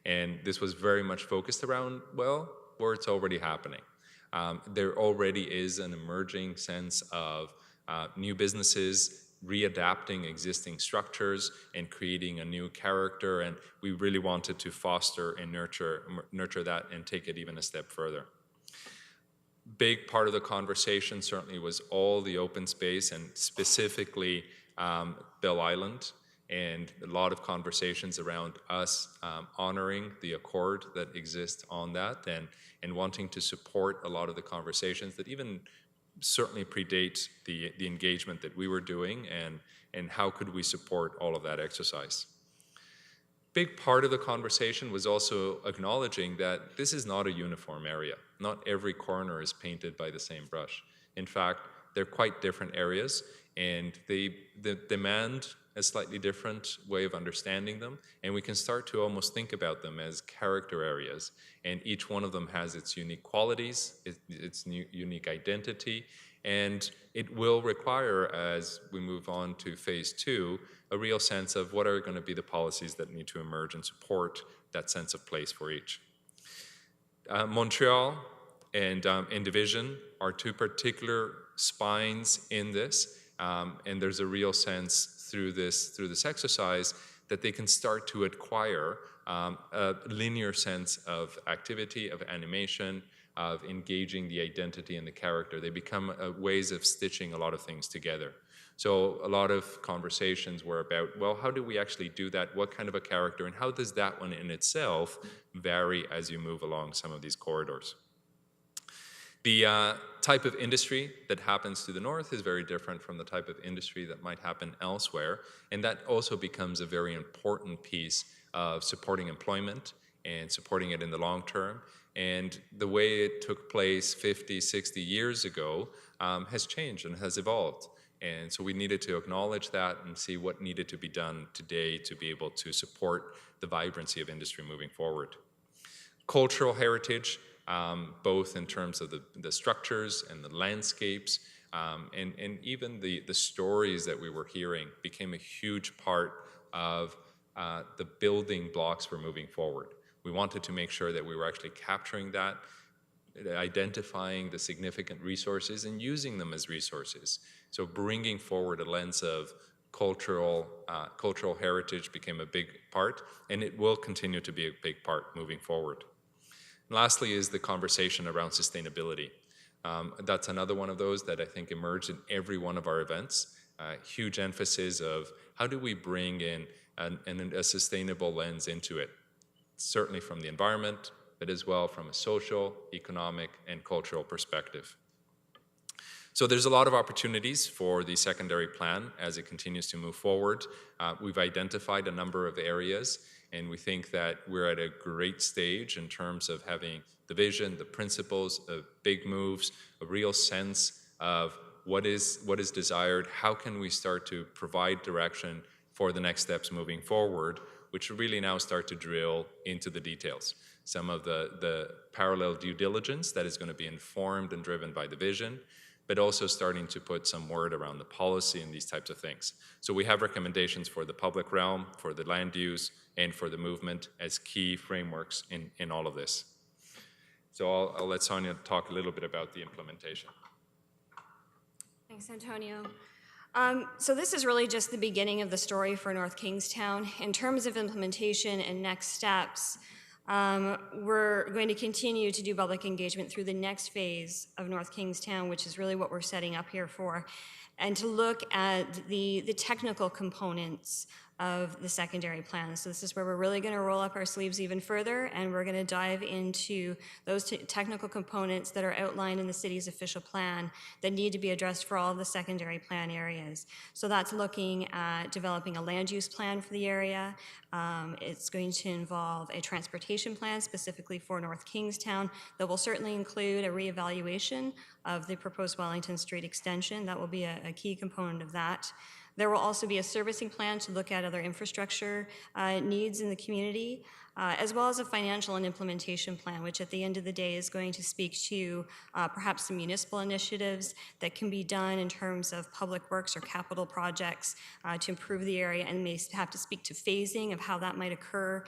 And this was very much focused around, well, where it's already happening. There already is an emerging sense of new businesses readapting existing structures and creating a new character, and we really wanted to foster and nurture that and take it even a step further. Big part of the conversation certainly was all the open space and specifically Bell Island, and a lot of conversations around us honoring the accord that exists on that and wanting to support a lot of the conversations that even certainly predate the engagement that we were doing and how could we support all of that exercise. Big part of the conversation was also acknowledging that this is not a uniform area. Not every corner is painted by the same brush. In fact, they're quite different areas, and they demand a slightly different way of understanding them, and we can start to almost think about them as character areas, and each one of them has its unique qualities, its unique identity, and it will require, as we move on to phase 2, a real sense of what are going to be the policies that need to emerge and support that sense of place for each. Montreal and Division are two particular spines in this, and there's a real sense through this exercise that they can start to acquire a linear sense of activity, of animation, of engaging the identity and the character. They become ways of stitching a lot of things together. So a lot of conversations were about, well, how do we actually do that? What kind of a character, and how does that one in itself vary as you move along some of these corridors? The type of industry that happens to the north is very different from the type of industry that might happen elsewhere, and that also becomes a very important piece of supporting employment and supporting it in the long term. And the way it took place 50, 60 years ago has changed and has evolved. And so we needed to acknowledge that and see what needed to be done today to be able to support the vibrancy of industry moving forward. Cultural heritage, both in terms of the structures and the landscapes, and even the stories that we were hearing became a huge part of the building blocks for moving forward. We wanted to make sure that we were actually capturing that, identifying the significant resources and using them as resources. So bringing forward a lens of cultural heritage became a big part, and it will continue to be a big part moving forward. And lastly is the conversation around sustainability. That's another one of those that I think emerged in every one of our events. Huge emphasis of how do we bring in a sustainable lens into it, certainly from the environment, but as well from a social, economic, and cultural perspective. So there's a lot of opportunities for the secondary plan as it continues to move forward. We've identified a number of areas, and we think that we're at a great stage in terms of having the vision, the principles of big moves, a real sense of what is desired, how can we start to provide direction for the next steps moving forward, which really now start to drill into the details. some of the parallel due diligence that is going to be informed and driven by the vision, but also starting to put some word around the policy and these types of things. So we have recommendations for the public realm, for the land use, and for the movement as key frameworks in all of this. So I'll let Sonia talk a little bit about the implementation. Thanks, Antonio. So this is really just the beginning of the story for North Kingstown. In terms of implementation and next steps, we're going to continue to do public engagement through the next phase of North Kingstown, which is really what we're setting up here for, and to look at the technical components of the secondary plan. So this is where we're really going to roll up our sleeves even further, and we're going to dive into those technical components that are outlined in the city's official plan that need to be addressed for all of the secondary plan areas. So that's looking at developing a land use plan for the area. It's going to involve a transportation plan specifically for North Kingstown that will certainly include a reevaluation of the proposed Wellington Street extension. That will be a key component of that. There will also be a servicing plan to look at other infrastructure needs in the community, as well as a financial and implementation plan, which at the end of the day is going to speak to perhaps some municipal initiatives that can be done in terms of public works or capital projects to improve the area, and may have to speak to phasing of how that might occur.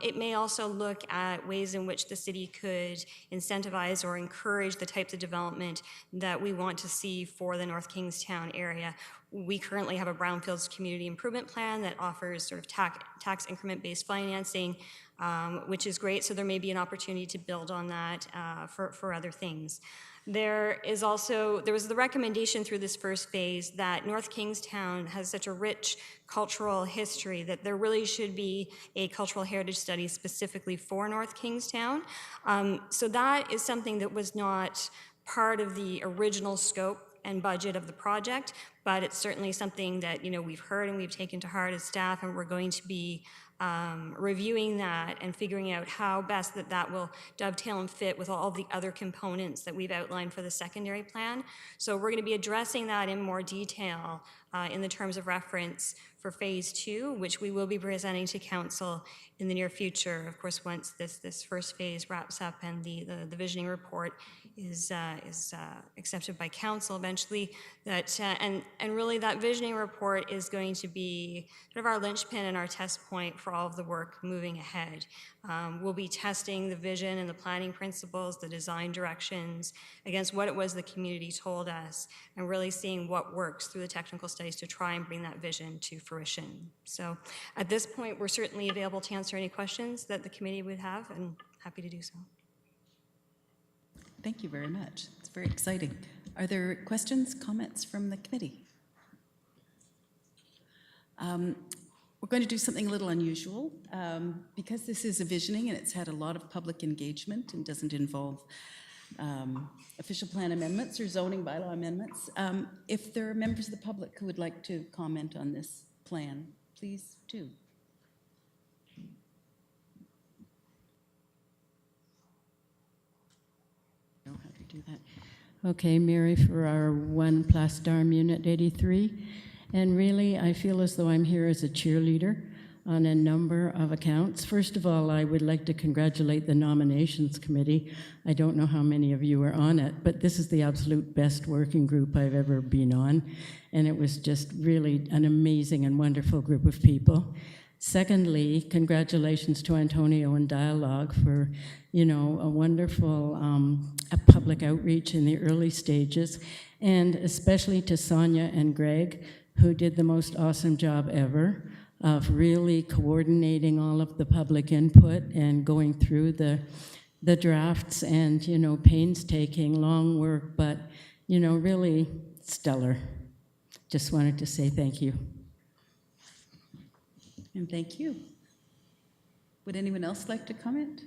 It may also look at ways in which the city could incentivize or encourage the types of development that we want to see for the North Kingstown area. We currently have a Brownfields Community Improvement Plan that offers sort of tax increment-based financing, which is great. So there may be an opportunity to build on that for other things. There was the recommendation through this first phase that North Kingstown has such a rich cultural history that there really should be a cultural heritage study specifically for North Kingstown. So that is something that was not part of the original scope and budget of the project, but it's certainly something that we've heard and we've taken to heart as staff, and we're going to be reviewing that and figuring out how best that will dovetail and fit with all the other components that we've outlined for the secondary plan. So we're going to be addressing that in more detail in the terms of reference for phase 2, which we will be presenting to council in the near future. Of course, once this first phase wraps up and the visioning report is accepted by council eventually, and really that visioning report is going to be sort of our linchpin and our test point for all of the work moving ahead. We'll be testing the vision and the planning principles, the design directions against what it was the community told us, and really seeing what works through the technical studies to try and bring that vision to fruition. So at this point, we're certainly available to answer any questions that the committee would have, and happy to do so. Thank you very much. It's very exciting. Are there questions, comments from the committee? We're going to do something a little unusual. Because this is a visioning and it's had a lot of public engagement and doesn't involve official plan amendments or zoning bylaw amendments, if there are members of the public who would like to comment on this plan, please do. Know how to do that. Okay, Mary Ferrar, 1 Place d'Armes, Unit 83. And really, I feel as though I'm here as a cheerleader on a number of accounts. First of all, I would like to congratulate the nominations committee. I don't know how many of you are on it, but this is the absolute best working group I've ever been on. And it was just really an amazing and wonderful group of people. Secondly, congratulations to Antonio and Dialogue for, a wonderful public outreach in the early stages, and especially to Sonia and Greg, who did the most awesome job ever of really coordinating all of the public input and going through the drafts and, painstaking, long work, but, really stellar. Just wanted to say thank you. And thank you. Would anyone else like to comment?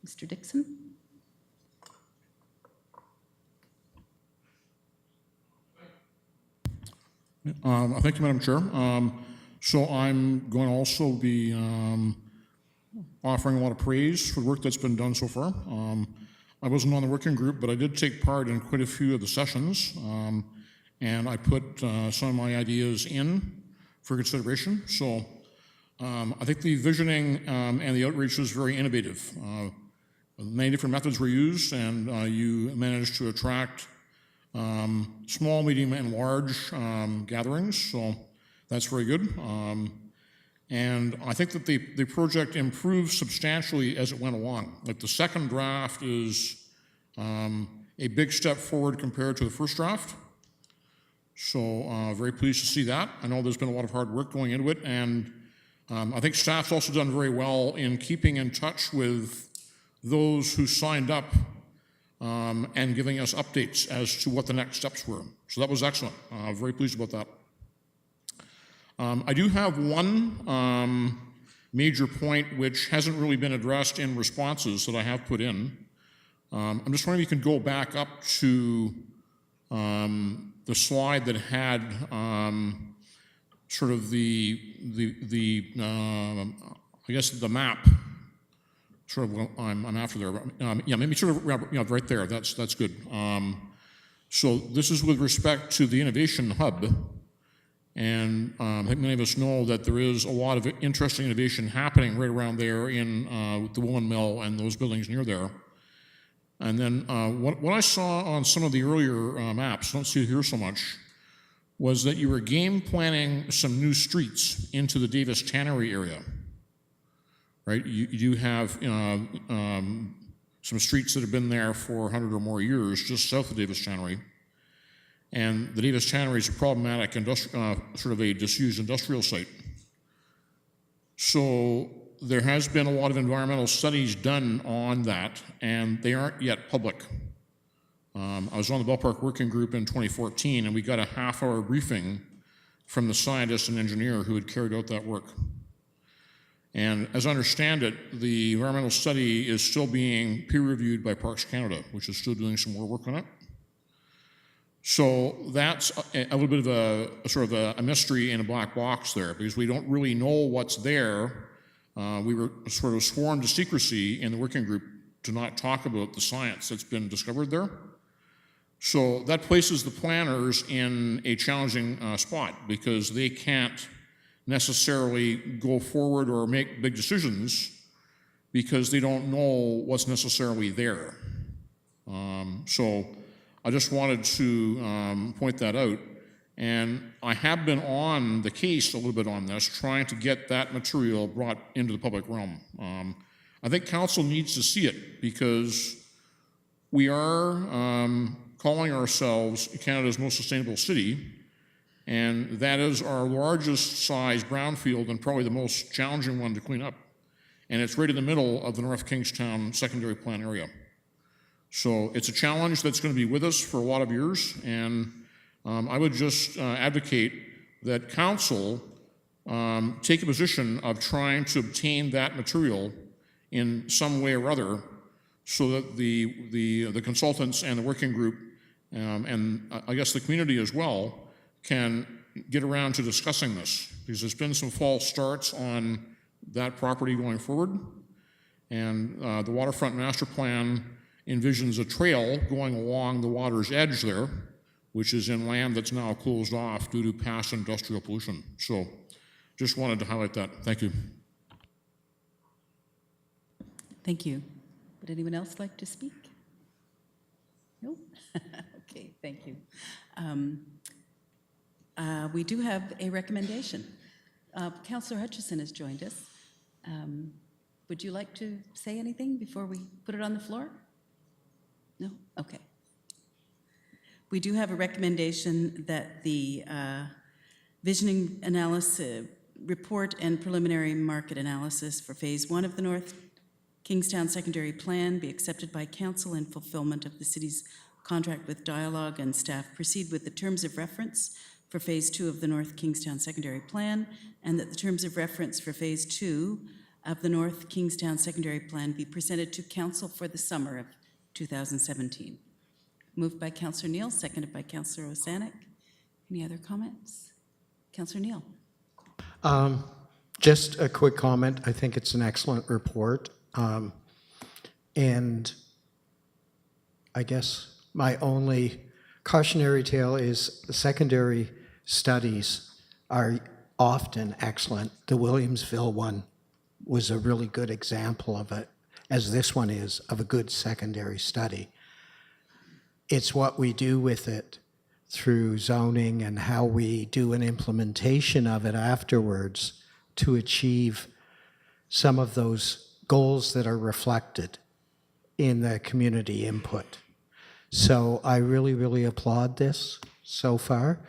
Mr. Dixon? Thank you, Madam Chair. So I'm going to also be offering a lot of praise for the work that's been done so far. I wasn't on the working group, but I did take part in quite a few of the sessions, and I put some of my ideas in for consideration. So I think the visioning and the outreach was very innovative. Many different methods were used, and you managed to attract small, medium, and large gatherings, so that's very good. And I think that the project improved substantially as it went along. Like the second draft is a big step forward compared to the first draft. So very pleased to see that. I know there's been a lot of hard work going into it, and I think staff's also done very well in keeping in touch with those who signed up and giving us updates as to what the next steps were. So that was excellent. Very pleased about that. I do have one major point which hasn't really been addressed in responses that I have put in. I'm just wondering if you can go back up to the slide that had sort of the I guess the map. Sort of, I'm after there. Yeah, maybe sort of right there. That's good. So this is with respect to the Innovation Hub. And I think many of us know that there is a lot of interesting innovation happening right around there in the Woolen Mill and those buildings near there. And then what I saw on some of the earlier maps, don't see it here so much, was that you were game planning some new streets into the Davis Tannery area. Right, you do have some streets that have been there for 100 or more years, just south of Davis Tannery, and the Davis Tannery is a problematic sort of a disused industrial site. So there has been a lot of environmental studies done on that, and they aren't yet public. I was on the Bell Park Working Group in 2014, and we got a half-hour briefing from the scientist and engineer who had carried out that work. And as I understand it, the environmental study is still being peer-reviewed by Parks Canada, which is still doing some more work on it. So that's a little bit of a sort of a mystery in a black box there, because we don't really know what's there. We were sort of sworn to secrecy in the working group to not talk about the science that's been discovered there. So that places the planners in a challenging spot, because they can't necessarily go forward or make big decisions because they don't know what's necessarily there. So I just wanted to point that out. And I have been on the case a little bit on this, trying to get that material brought into the public realm. I think council needs to see it, because we are calling ourselves Canada's most sustainable city, and that is our largest size brownfield and probably the most challenging one to clean up. And it's right in the middle of the North Kingstown secondary plan area. So it's a challenge that's going to be with us for a lot of years, and I would just advocate that council take a position of trying to obtain that material in some way or other, so that the consultants and the working group and I guess the community as well can get around to discussing this, because there's been some false starts on that property going forward. And the waterfront master plan envisions a trail going along the water's edge there, which is in land that's now closed off due to past industrial pollution. So just wanted to highlight that. Thank you. Thank you. Would anyone else like to speak? No? Okay, thank you. We do have a recommendation. Councillor Hutchison has joined us. Would you like to say anything before we put it on the floor? No? Okay. We do have a recommendation that the visioning analysis report and preliminary market analysis for Phase 1 of the North Kingstown Secondary Plan be accepted by Council in fulfillment of the City's contract with Dialogue, and staff proceed with the terms of reference for Phase 2 of the North Kingstown Secondary Plan, and that the terms of reference for Phase 2 of the North Kingstown Secondary Plan be presented to Council for the summer of 2017. Moved by Councillor Neal, seconded by Councillor Osanek. Any other comments? Councillor Neal. Just a quick comment. I think it's an excellent report. And I guess my only cautionary tale is the secondary studies are often excellent. The Williamsville one was a really good example of it, as this one is, of a good secondary study. It's what we do with it through zoning and how we do an implementation of it afterwards to achieve some of those goals that are reflected in the community input. So I really, really applaud this so far,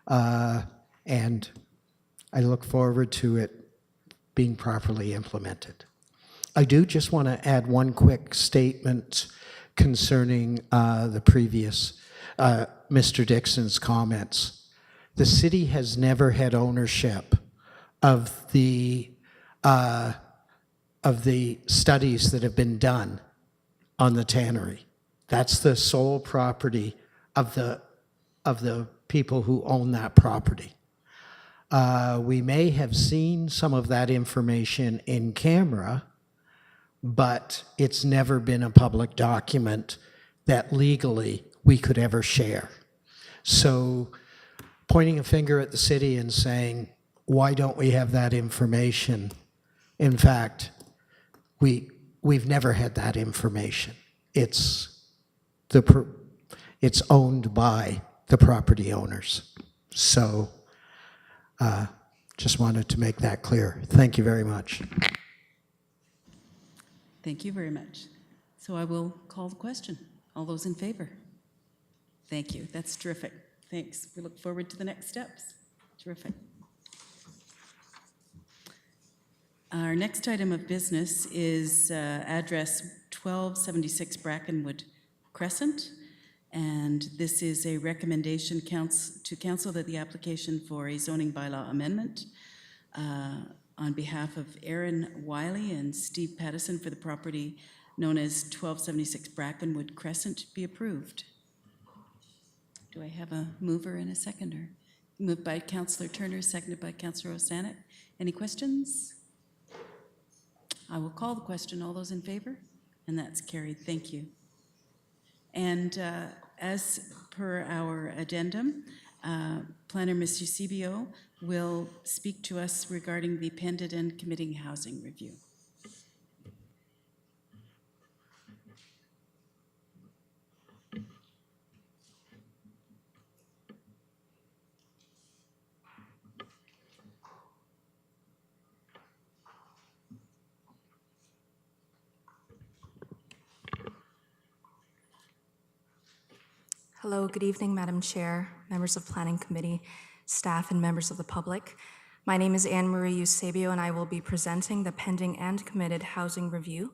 and I look forward to it being properly implemented. I do just want to add one quick statement concerning the previous Mr. Dixon's comments. The city has never had ownership of the studies that have been done on the tannery. That's the sole property of the people who own that property. We may have seen some of that information in camera, but it's never been a public document that legally we could ever share. So pointing a finger at the city and saying, why don't we have that information? In fact, we've never had that information. It's owned by the property owners. So just wanted to make that clear. Thank you very much. Thank you very much. So I will call the question. All those in favor? Thank you. That's terrific. Thanks. We look forward to the next steps. Terrific. Our next item of business is address 1276 Brackenwood Crescent, and this is a recommendation to council that the application for a zoning bylaw amendment on behalf of Aaron Wiley and Steve Pattison for the property known as 1276 Brackenwood Crescent be approved. Do I have a mover and a seconder? Moved by Councillor Turner, seconded by Councillor Osanek. Any questions? I will call the question. All those in favor? And that's carried. Thank you. And as per our addendum, Planner Ms. Eusebio will speak to us regarding the pendant and committing housing review. Hello, good evening, Madam Chair, members of Planning Committee, staff, and members of the public. My name is Anne-Marie Eusebio, and I will be presenting the pending and committed housing review.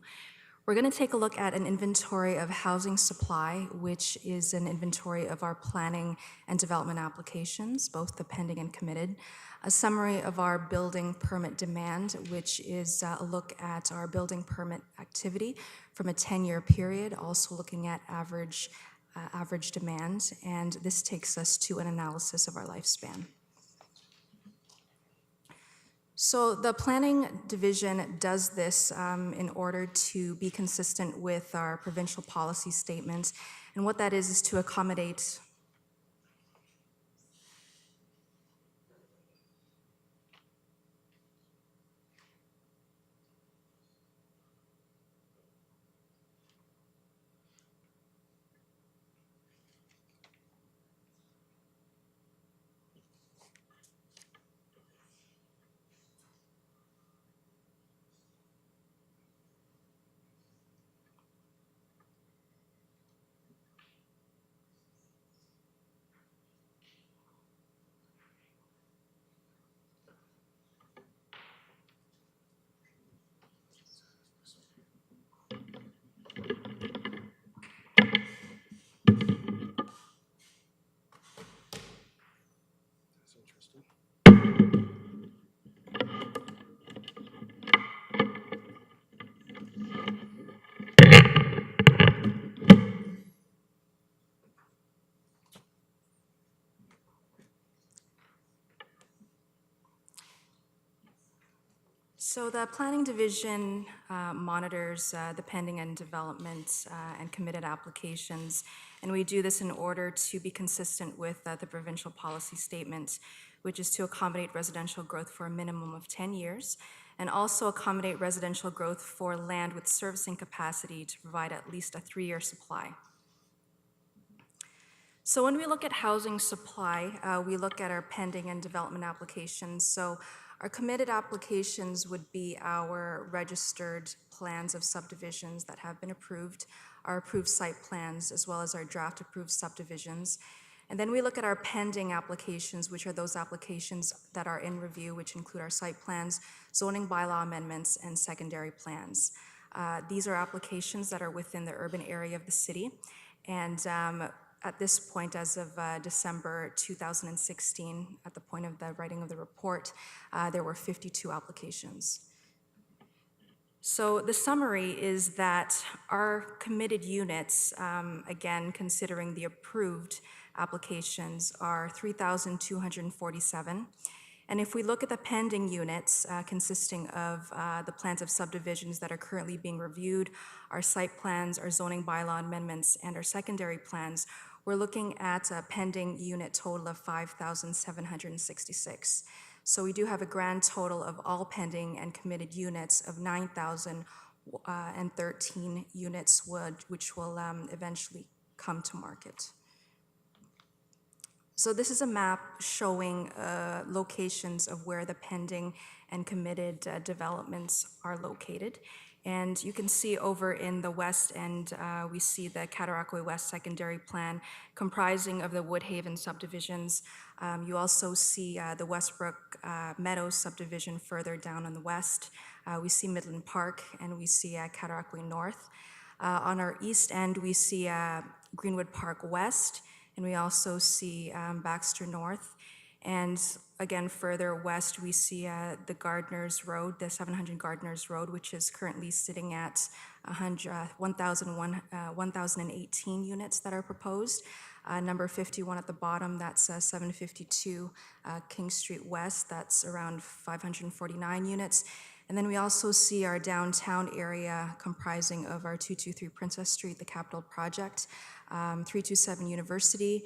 We're going to take a look at an inventory of housing supply, which is an inventory of our planning and development applications, both the pending and committed, a summary of our building permit demand, which is a look at our building permit activity from a 10-year period, also looking at average demand, and this takes us to an analysis of our lifespan. So the planning division does this in order to be consistent with our provincial policy statement, and what that is to accommodate So the planning division monitors the pending and development and committed applications, and we do this in order to be consistent with the provincial policy statement. which is to accommodate residential growth for a minimum of 10 years, and also accommodate residential growth for land with servicing capacity to provide at least a 3-year supply. So when we look at housing supply, we look at our pending and development applications. So our committed applications would be our registered plans of subdivisions that have been approved, our approved site plans, as well as our draft approved subdivisions. And then we look at our pending applications, which are those applications that are in review, which include our site plans, zoning bylaw amendments, and secondary plans. These are applications that are within the urban area of the city. And at this point, as of December 2016, at the point of the writing of the report, there were 52 applications. So the summary is that our committed units, again, considering the approved applications, are 3,247. And if we look at the pending units consisting of the plans of subdivisions that are currently being reviewed, our site plans, our zoning bylaw amendments, and our secondary plans, we're looking at a pending unit total of 5,766. So we do have a grand total of all pending and committed units of 9,013 units, which will eventually come to market. So this is a map showing locations of where the pending and committed developments are located. And you can see over in the west end, we see the Cataraqui West secondary plan comprising of the Woodhaven subdivisions. You also see the Westbrook Meadows subdivision further down on the west. We see Midland Park, and we see Cataraqui North. On our east end, we see Greenwood Park West, and we also see Baxter North. And again, further west, we see the Gardners Road, the 700 Gardners Road, which is currently sitting at 1,018 units that are proposed. Number 51 at the bottom, that's 752 King Street West, that's around 549 units. And then we also see our downtown area comprising of our 223 Princess Street, the Capital Project, 327 University,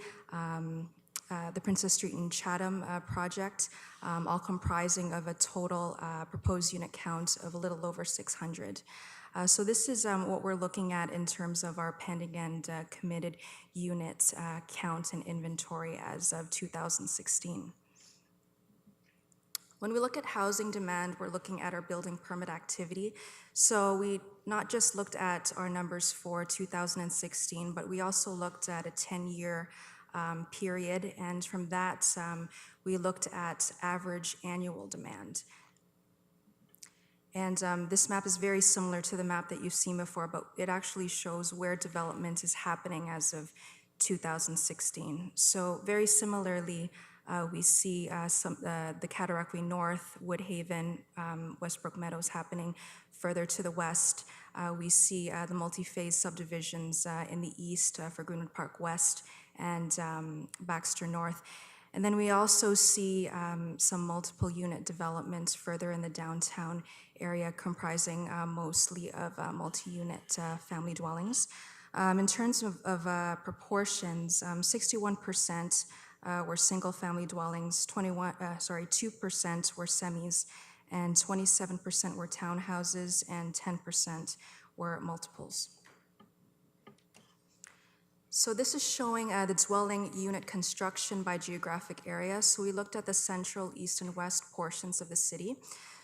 the Princess Street and Chatham project, all comprising of a total proposed unit count of a little over 600. So this is what we're looking at in terms of our pending and committed unit count and inventory as of 2016. When we look at housing demand, we're looking at our building permit activity. So we not just looked at our numbers for 2016, but we also looked at a 10-year period, and from that, we looked at average annual demand. And this map is very similar to the map that you've seen before, but it actually shows where development is happening as of 2016. So very similarly, we see the Cataraqui North, Woodhaven, Westbrook Meadows happening further to the west. We see the multi-phase subdivisions in the east for Greenwood Park West and Baxter North. And then we also see some multiple unit developments further in the downtown area comprising mostly of multi-unit family dwellings. In terms of proportions, 61% were single-family dwellings, 2% were semis, and 27% were townhouses, and 10% were multiples. So this is showing the dwelling unit construction by geographic area. So we looked at the central, east, and west portions of the city.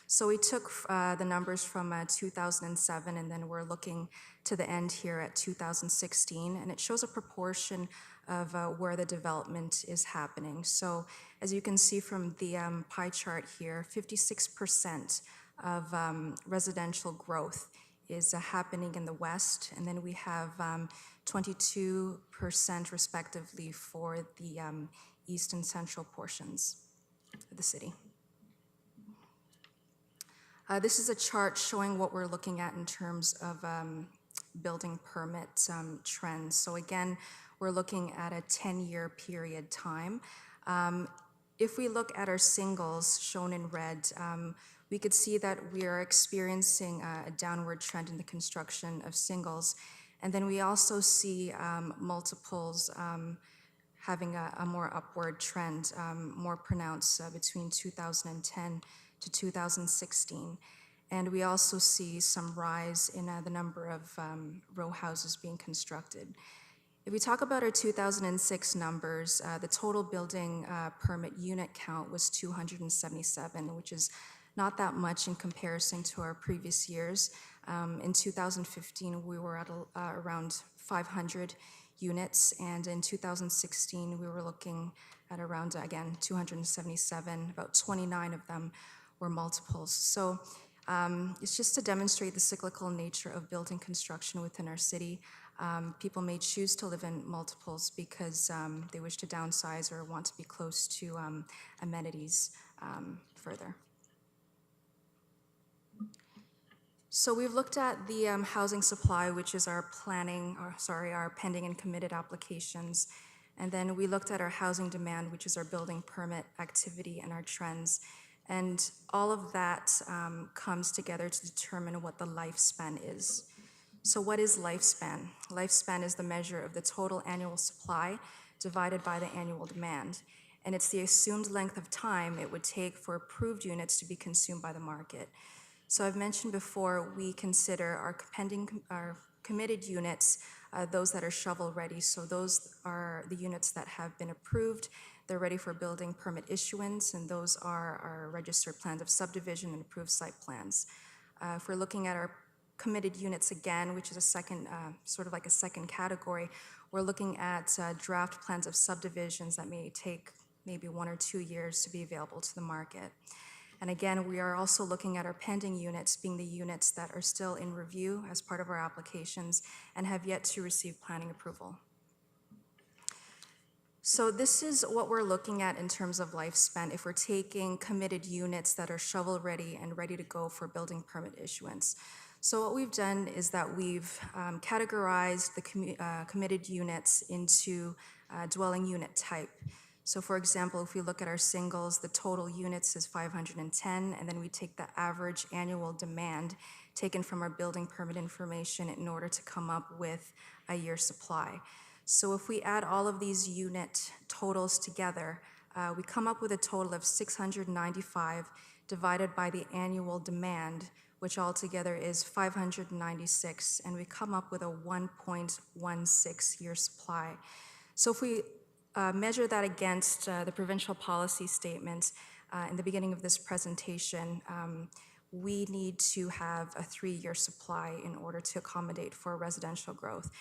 So we took the numbers from 2007, and then we're looking to the end here at 2016, and it shows a proportion of where the development is happening. So as you can see from the pie chart here, 56% of residential growth is happening in the west, and then we have 22% respectively for the east and central portions of the city. This is a chart showing what we're looking at in terms of building permit trends. So again, we're looking at a 10-year period time. If we look at our singles shown in red, we could see that we are experiencing a downward trend in the construction of singles. And then we also see multiples having a more upward trend, more pronounced between 2010 to 2016. And we also see some rise in the number of row houses being constructed. If we talk about our 2006 numbers, the total building permit unit count was 277, which is not that much in comparison to our previous years. In 2015, we were at around 500 units, and in 2016, we were looking at around, again, 277. About 29 of them were multiples. So it's just to demonstrate the cyclical nature of building construction within our city. People may choose to live in multiples because they wish to downsize or want to be close to amenities further. So we've looked at the housing supply, which is our our pending and committed applications. And then we looked at our housing demand, which is our building permit activity and our trends. And all of that comes together to determine what the lifespan is. So what is lifespan? Lifespan is the measure of the total annual supply divided by the annual demand. And it's the assumed length of time it would take for approved units to be consumed by the market. So I've mentioned before, we consider our committed units, those that are shovel-ready. So those are the units that have been approved. They're ready for building permit issuance, and those are our registered plans of subdivision and approved site plans. If we're looking at our committed units again, which is a second, sort of like a second category, we're looking at draft plans of subdivisions that may take maybe 1 or 2 years to be available to the market. And again, we are also looking at our pending units, being the units that are still in review as part of our applications and have yet to receive planning approval. So this is what we're looking at in terms of lifespan if we're taking committed units that are shovel-ready and ready to go for building permit issuance. So what we've done is that we've categorized the committed units into dwelling unit type. So for example, if we look at our singles, the total units is 510, and then we take the average annual demand taken from our building permit information in order to come up with a year's supply. So if we add all of these unit totals together, we come up with a total of 695 divided by the annual demand, which altogether is 596, and we come up with a 1.16 year supply. So if we measure that against the provincial policy statement in the beginning of this presentation, we need to have a 3-year supply in order to accommodate for residential growth.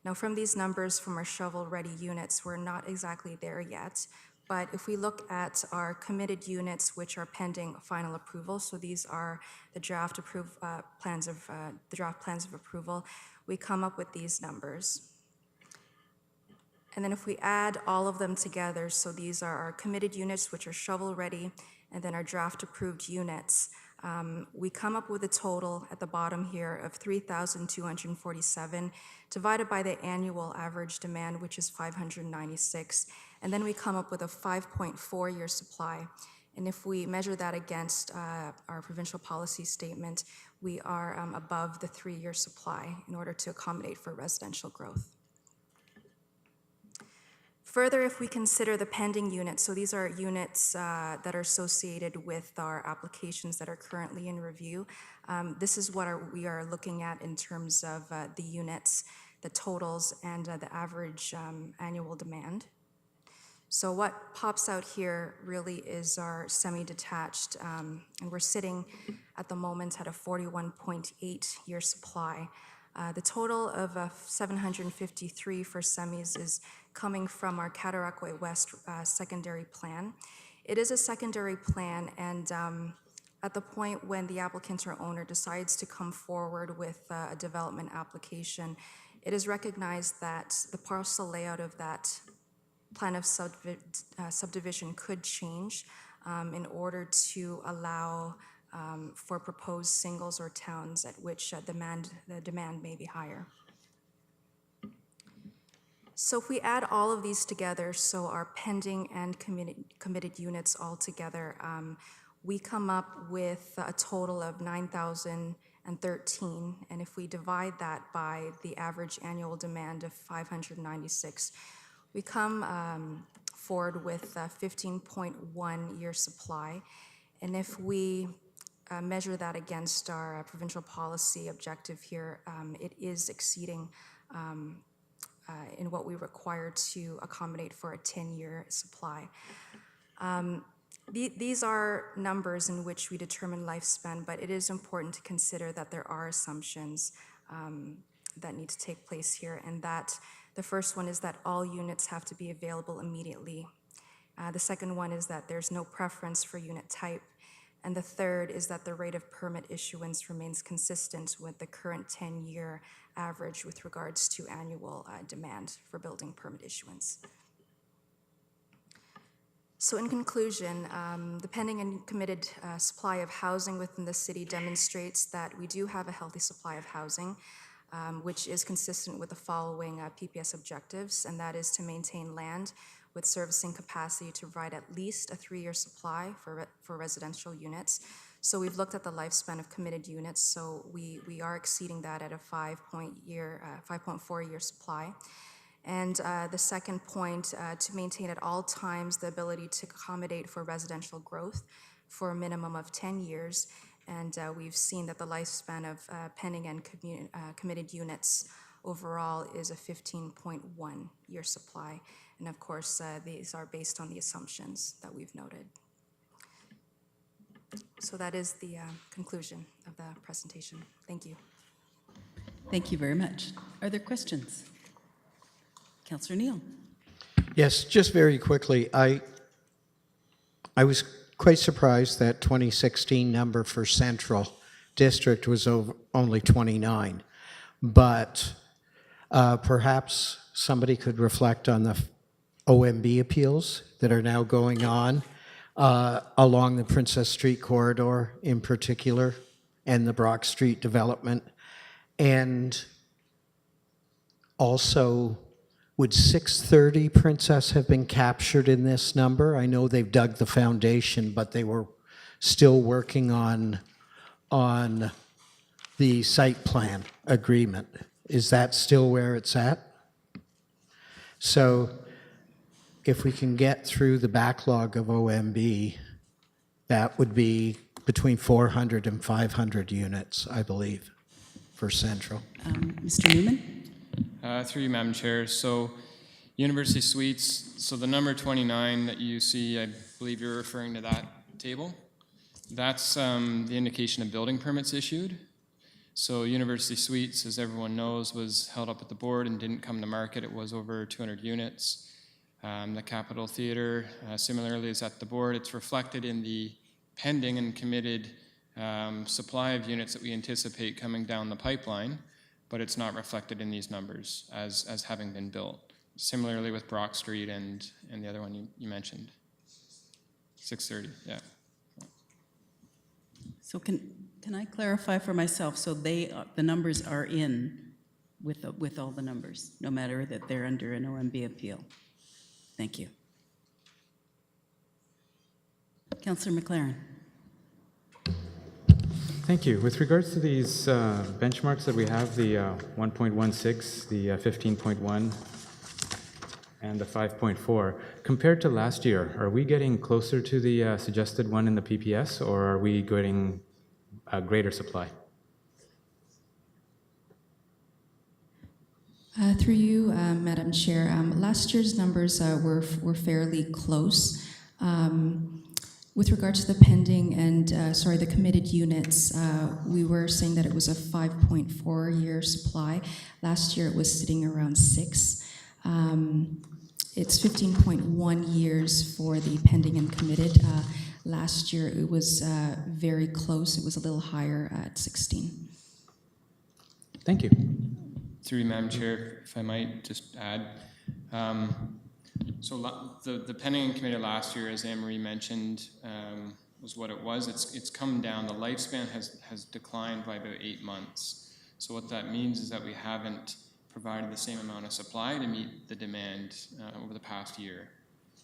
Now, from these numbers from our shovel-ready units, we're not exactly there yet, but if we look at our committed units, which are pending final approval, so these are the draft plans of approval, we come up with these numbers. And then if we add all of them together, so these are our committed units, which are shovel-ready, and then our draft-approved units, we come up with a total at the bottom here of 3,247 divided by the annual average demand, which is 596, and then we come up with a 5.4 year supply. And if we measure that against our provincial policy statement, we are above the 3-year supply in order to accommodate for residential growth. Further, if we consider the pending units, so these are units that are associated with our applications that are currently in review. This is what we are looking at in terms of the units, the totals, and the average annual demand. So what pops out here really is our semi-detached, and we're sitting at the moment at a 41.8 year supply. The total of 753 for semis is coming from our Cataraqui West secondary plan. It is a secondary plan, and at the point when the applicant or owner decides to come forward with a development application, it is recognized that the parcel layout of that plan of subdivision could change in order to allow for proposed singles or towns at which the demand may be higher. So if we add all of these together, so our pending and committed units all together, we come up with a total of 9,013. And if we divide that by the average annual demand of 596, We come forward with a 15.1-year supply, and if we measure that against our provincial policy objective here, it is exceeding in what we require to accommodate for a 10-year supply. These are numbers in which we determine lifespan, but it is important to consider that there are assumptions that need to take place here, and that the first one is that all units have to be available immediately. The second one is that there's no preference for unit type, and the third is that the rate of permit issuance remains consistent with the current 10-year average with regards to annual demand for building permit issuance. So in conclusion, the pending and committed supply of housing within the city demonstrates that we do have a healthy supply of housing, which is consistent with the following PPS objectives, and that is to maintain land with servicing capacity to provide at least a 3-year supply for residential units. So we've looked at the lifespan of committed units, so we are exceeding that at a 5.4-year supply. And the second point, to maintain at all times the ability to accommodate for residential growth for a minimum of 10 years. And we've seen that the lifespan of pending and committed units overall is a 15.1-year supply. And of course, these are based on the assumptions that we've noted. So that is the conclusion of the presentation. Thank you. Thank you very much. Are there questions? Councillor Neal. Yes, just very quickly, I was quite surprised that 2016 number for Central District was only 29, but perhaps somebody could reflect on the OMB appeals that are now going on along the Princess Street corridor in particular, and the Brock Street development. And also, would 630 Princess have been captured in this number? I know they've dug the foundation, but they were still working on the site plan agreement. Is that still where it's at? So if we can get through the backlog of OMB, that would be between 400 and 500 units, I believe, for Central. Mr. Newman? Through you, Madam Chair. So University Suites, so the number 29 that you see, I believe you're referring to that table. That's the indication of building permits issued. So University Suites, as everyone knows, was held up at the board and didn't come to market. It was over 200 units. The Capitol Theatre, similarly, is at the board. It's reflected in the pending and committed supply of units that we anticipate coming down the pipeline, but it's not reflected in these numbers as having been built. Similarly with Brock Street and the other one you mentioned, 630, yeah. So can I clarify for myself? So the numbers are in with all the numbers, no matter that they're under an OMB appeal. Thank you. Councillor McLaren. Thank you. With regards to these benchmarks that we have, the 1.16, the 15.1, and the 5.4, compared to last year, are we getting closer to the suggested one in the PPS, or are we getting a greater supply? Through you, Madam Chair, last year's numbers were fairly close. With regard to the pending and, the committed units, we were saying that it was a 5.4-year supply. Last year it was sitting around 6. It's 15.1 years for the pending and committed. Last year it was very close. It was a little higher at 16. Thank you. Through you, Madam Chair, if I might just add. So the pending and committed last year, as Anne-Marie mentioned, was what it was. It's come down. The lifespan has declined by about 8 months. So what that means is that we haven't provided the same amount of supply to meet the demand over the past year.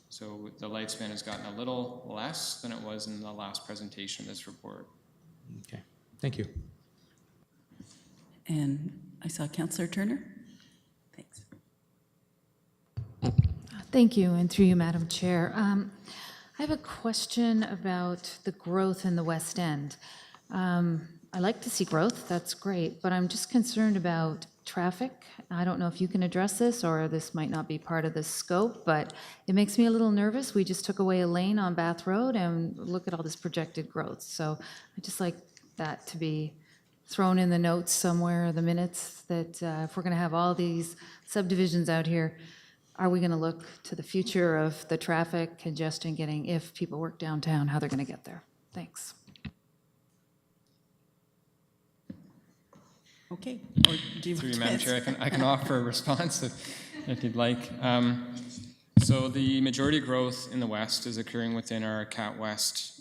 So the lifespan has gotten a little less than it was in the last presentation of this report. Okay, thank you. And I saw Councillor Turner. Thanks. Thank you, and through you, Madam Chair. I have a question about the growth in the West End. I like to see growth, that's great, but I'm just concerned about traffic. I don't know if you can address this, or this might not be part of the scope, but it makes me a little nervous. We just took away a lane on Bath Road, and look at all this projected growth. So I'd just like that to be thrown in the notes somewhere, the minutes, that if we're going to have all these subdivisions out here, are we going to look to the future of the traffic congestion getting, if people work downtown, how they're going to get there? Thanks. Okay. Or do you Through want you, to Madam answer? Chair, I can offer a response if you'd like. So the majority growth in the west is occurring within our Cat West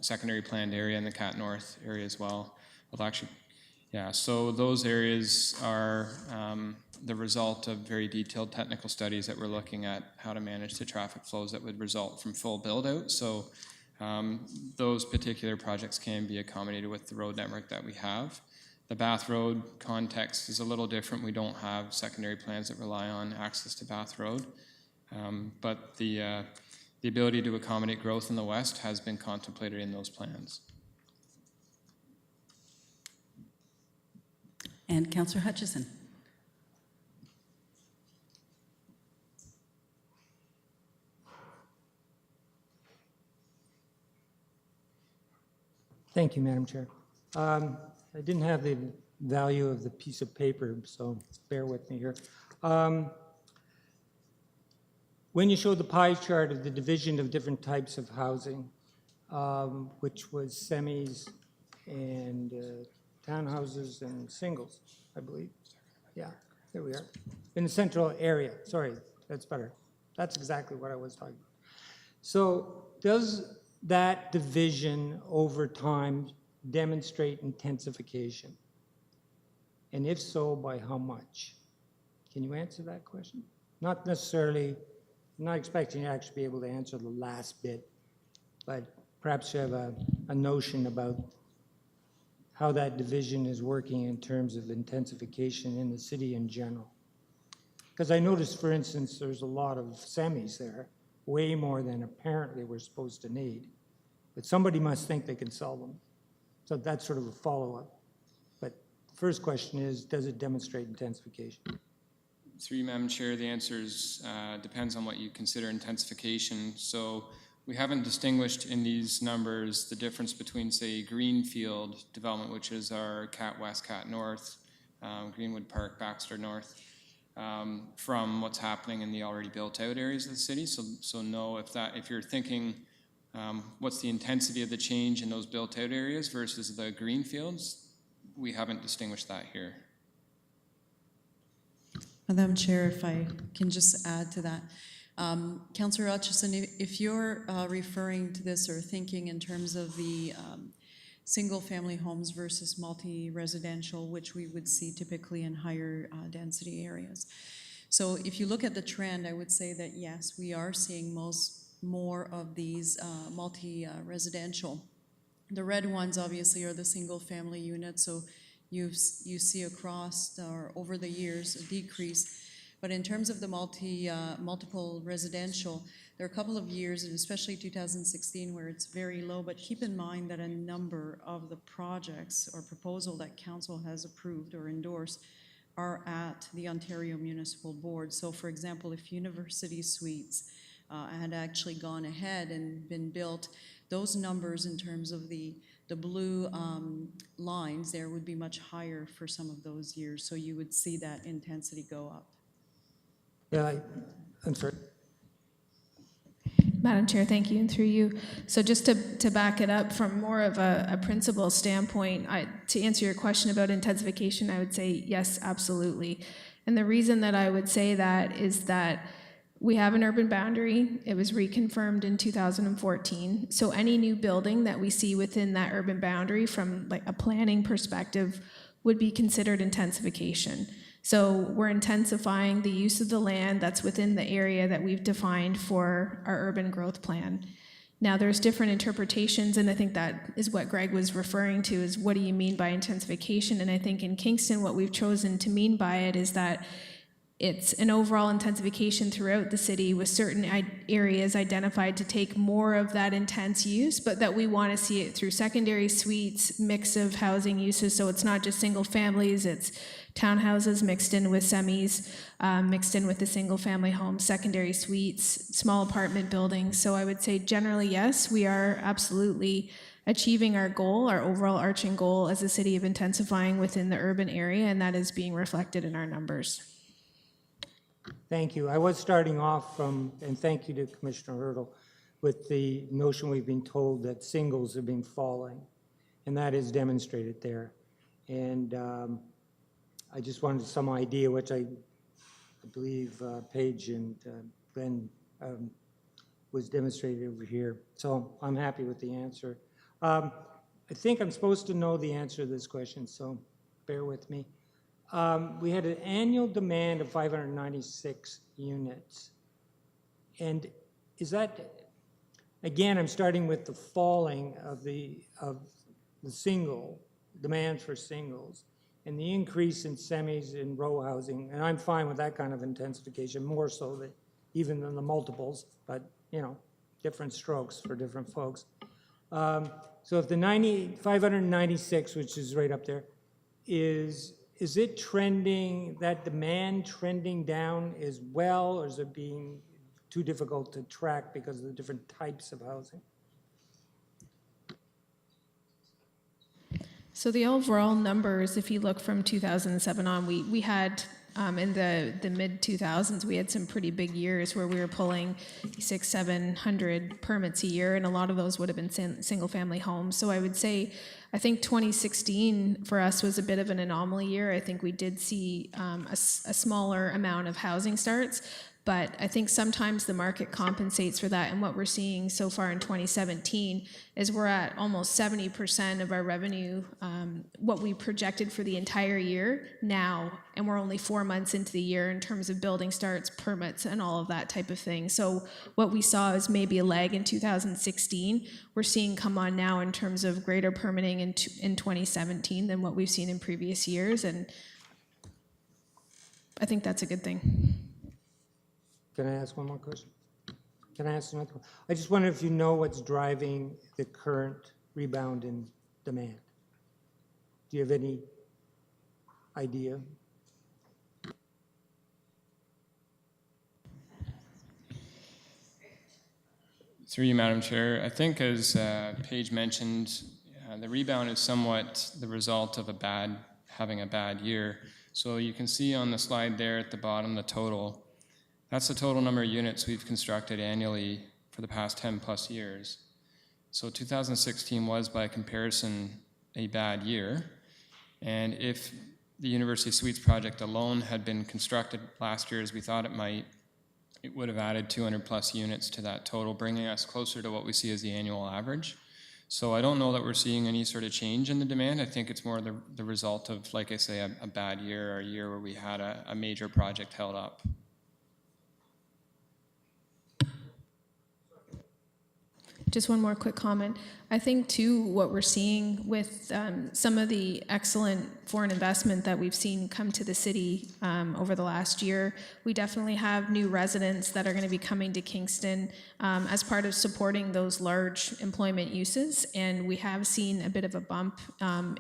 secondary planned area and the Cat North area as well. Well, actually, yeah, so those areas are the result of very detailed technical studies that we're looking at how to manage the traffic flows that would result from full build out. So those particular projects can be accommodated with the road network that we have. The Bath Road context is a little different. We don't have secondary plans that rely on access to Bath Road. But the ability to accommodate growth in the west has been contemplated in those plans. And Councillor Hutchison. Thank you, Madam Chair. I didn't have the value of the piece of paper, so bear with me here. When you showed the pie chart of the division of different types of housing, which was semis and townhouses and singles, I believe. Yeah, there we are. In the central area, sorry, that's better. That's exactly what I was talking about. So does that division over time demonstrate intensification? And if so, by how much? Can you answer that question? Not necessarily, I'm not expecting you to actually be able to answer the last bit, but perhaps you have a notion about how that division is working in terms of intensification in the city in general. Because I noticed, for instance, there's a lot of semis there, way more than apparently we're supposed to need. But somebody must think they can sell them. So that's sort of a follow-up. But the first question is, does it demonstrate intensification? Through you, Madam Chair, the answer is depends on what you consider intensification. So we haven't distinguished in these numbers the difference between, say, Greenfield development, which is our Cat West, Cat North, Greenwood Park, Baxter North, from what's happening in the already built out areas of the city. So no, if you're thinking what's the intensity of the change in those built out areas versus the greenfields, we haven't distinguished that here. Madam Chair, if I can just add to that. Councillor Hutchison, if you're referring to this or thinking in terms of the single-family homes versus multi-residential, which we would see typically in higher density areas. So if you look at the trend, I would say that yes, we are seeing more of these multi-residential. The red ones obviously are the single-family units, so you see across or over the years a decrease. But in terms of the multiple residential, there are a couple of years, and especially 2016, where it's very low. But keep in mind that a number of the projects or proposal that council has approved or endorsed are at the Ontario Municipal Board. So, for example, if University Suites had actually gone ahead and been built, those numbers in terms of the blue lines there would be much higher for some of those years. So you would see that intensity go up. Yeah, I'm sorry. Madam Chair, thank you, and through you. So just to back it up from more of a principle standpoint, to answer your question about intensification, I would say yes, absolutely. And the reason that I would say that is that we have an urban boundary. It was reconfirmed in 2014. So any new building that we see within that urban boundary from like a planning perspective would be considered intensification. So we're intensifying the use of the land that's within the area that we've defined for our urban growth plan. Now there's different interpretations, and I think that is what Greg was referring to, is what do you mean by intensification? And I think in Kingston what we've chosen to mean by it is that it's an overall intensification throughout the city with certain areas identified to take more of that intense use, but that we want to see it through secondary suites, mix of housing uses. So it's not just single families, it's townhouses mixed in with semis, mixed in with the single family homes, secondary suites, small apartment buildings. So I would say generally, yes, we are absolutely achieving our goal, our overall arching goal as a city of intensifying within the urban area, and that is being reflected in our numbers. Thank you. I was starting off from, and thank you to Commissioner Hurdle, with the notion we've been told that singles have been falling, and that is demonstrated there. And I just wanted some idea, which I believe Paige and Glenn was demonstrated over here. So I'm happy with the answer. I think I'm supposed to know the answer to this question, so bear with me. We had an annual demand of 596 units. And is that, again, I'm starting with the falling of the single, demand for singles, and the increase in semis and row housing, and I'm fine with that kind of intensification, more so than even than the multiples, but you know, different strokes for different folks. So if the 596, which is right up there, is it trending, that demand trending down as well, or is it being too difficult to track because of the different types of housing? So the overall numbers, if you look from 2007 on, we had in the mid 2000s, we had some pretty big years where we were pulling 600-700 permits a year, and a lot of those would have been single family homes. So I would say, I think 2016 for us was a bit of an anomaly year. I think we did see a smaller amount of housing starts, but I think sometimes the market compensates for that. And what we're seeing so far in 2017 is we're at almost 70% of our revenue, what we projected for the entire year now, and we're only 4 months into the year in terms of building starts, permits, and all of that type of thing. So what we saw is maybe a lag in 2016. We're seeing come on now in terms of greater permitting in 2017 than what we've seen in previous years, and I think that's a good thing. Can I ask one more question? Can I ask another one? I just wonder if you know what's driving the current rebound in demand. Do you have any idea? Through you, Madam Chair, I think as Paige mentioned, the rebound is somewhat the result of having a bad year. So you can see on the slide there at the bottom the total. That's the total number of units we've constructed annually for the past 10 plus years. So 2016 was, by comparison, a bad year. And if the University Suites project alone had been constructed last year as we thought it might, it would have added 200 plus units to that total, bringing us closer to what we see as the annual average. So I don't know that we're seeing any sort of change in the demand. I think it's more the result of, like I say, a bad year, or a year where we had a major project held up. Just one more quick comment. I think, too, what we're seeing with some of the excellent foreign investment that we've seen come to the city over the last year, we definitely have new residents that are going to be coming to Kingston as part of supporting those large employment uses. And we have seen a bit of a bump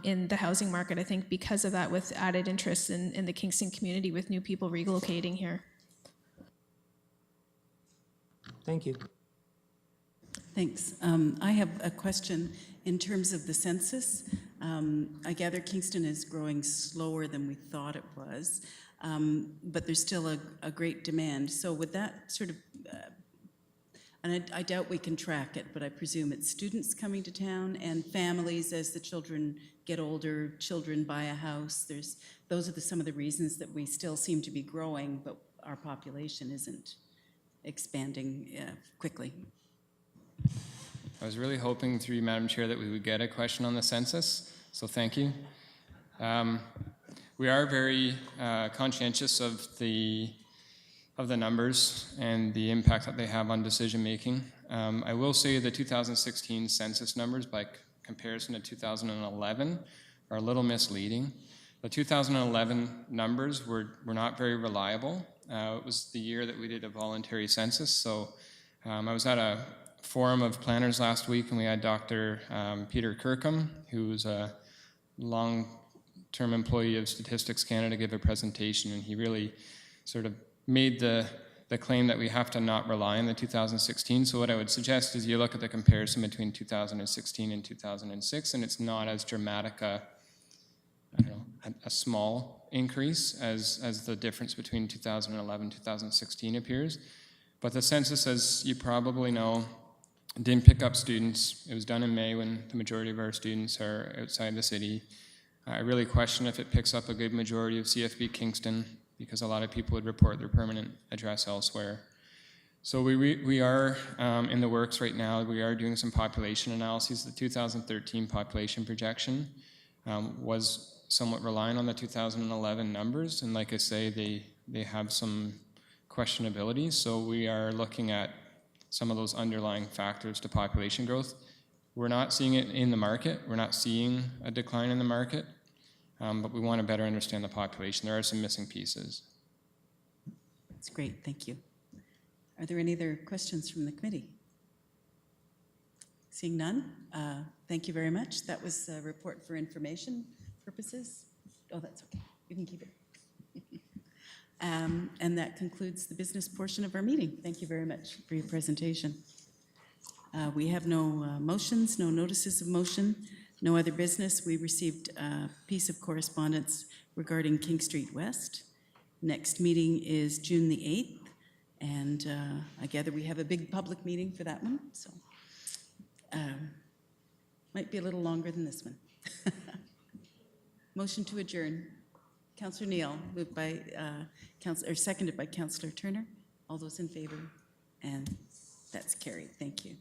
in the housing market, I think, because of that, with added interest in the Kingston community with new people relocating here. Thank you. Thanks. I have a question in terms of the census. I gather Kingston is growing slower than we thought it was, but there's still a great demand. So would that sort of, and I doubt we can track it, but I presume it's students coming to town and families as the children get older, children buy a house. Those are some of the reasons that we still seem to be growing, but our population isn't expanding quickly. I was really hoping, through you, Madam Chair, that we would get a question on the census, so thank you. We are very conscientious of the numbers and the impact that they have on decision making. I will say the 2016 census numbers, by comparison to 2011, are a little misleading. The 2011 numbers were not very reliable. It was the year that we did a voluntary census, so I was at a forum of planners last week, and we had Dr. Peter Kirkham, who's a long-term employee of Statistics Canada, give a presentation, and he really sort of made the claim that we have to not rely on the 2016. So what I would suggest is you look at the comparison between 2016 and 2006, and it's not as dramatic a small increase as the difference between 2011 and 2016 appears. But the census, as you probably know, didn't pick up students. It was done in May when the majority of our students are outside the city. I really question if it picks up a good majority of CFB Kingston, because a lot of people would report their permanent address elsewhere. So we are in the works right now. We are doing some population analyses. The 2013 population projection was somewhat reliant on the 2011 numbers, and like I say, they have some questionability. So we are looking at some of those underlying factors to population growth. We're not seeing it in the market. We're not seeing a decline in the market, but we want to better understand the population. There are some missing pieces. That's great, thank you. Are there any other questions from the committee? Seeing none, thank you very much. That was a report for information purposes. Oh, that's okay, you can keep it. And that concludes the business portion of our meeting. Thank you very much for your presentation. We have no motions, no notices of motion, no other business. We received a piece of correspondence regarding King Street West. Next meeting is June the 8th, and I gather we have a big public meeting for that one, so might be a little longer than this one. Motion to adjourn. Councillor Neal, moved by seconded by Councillor Turner. All those in favor? And that's carried. Thank you.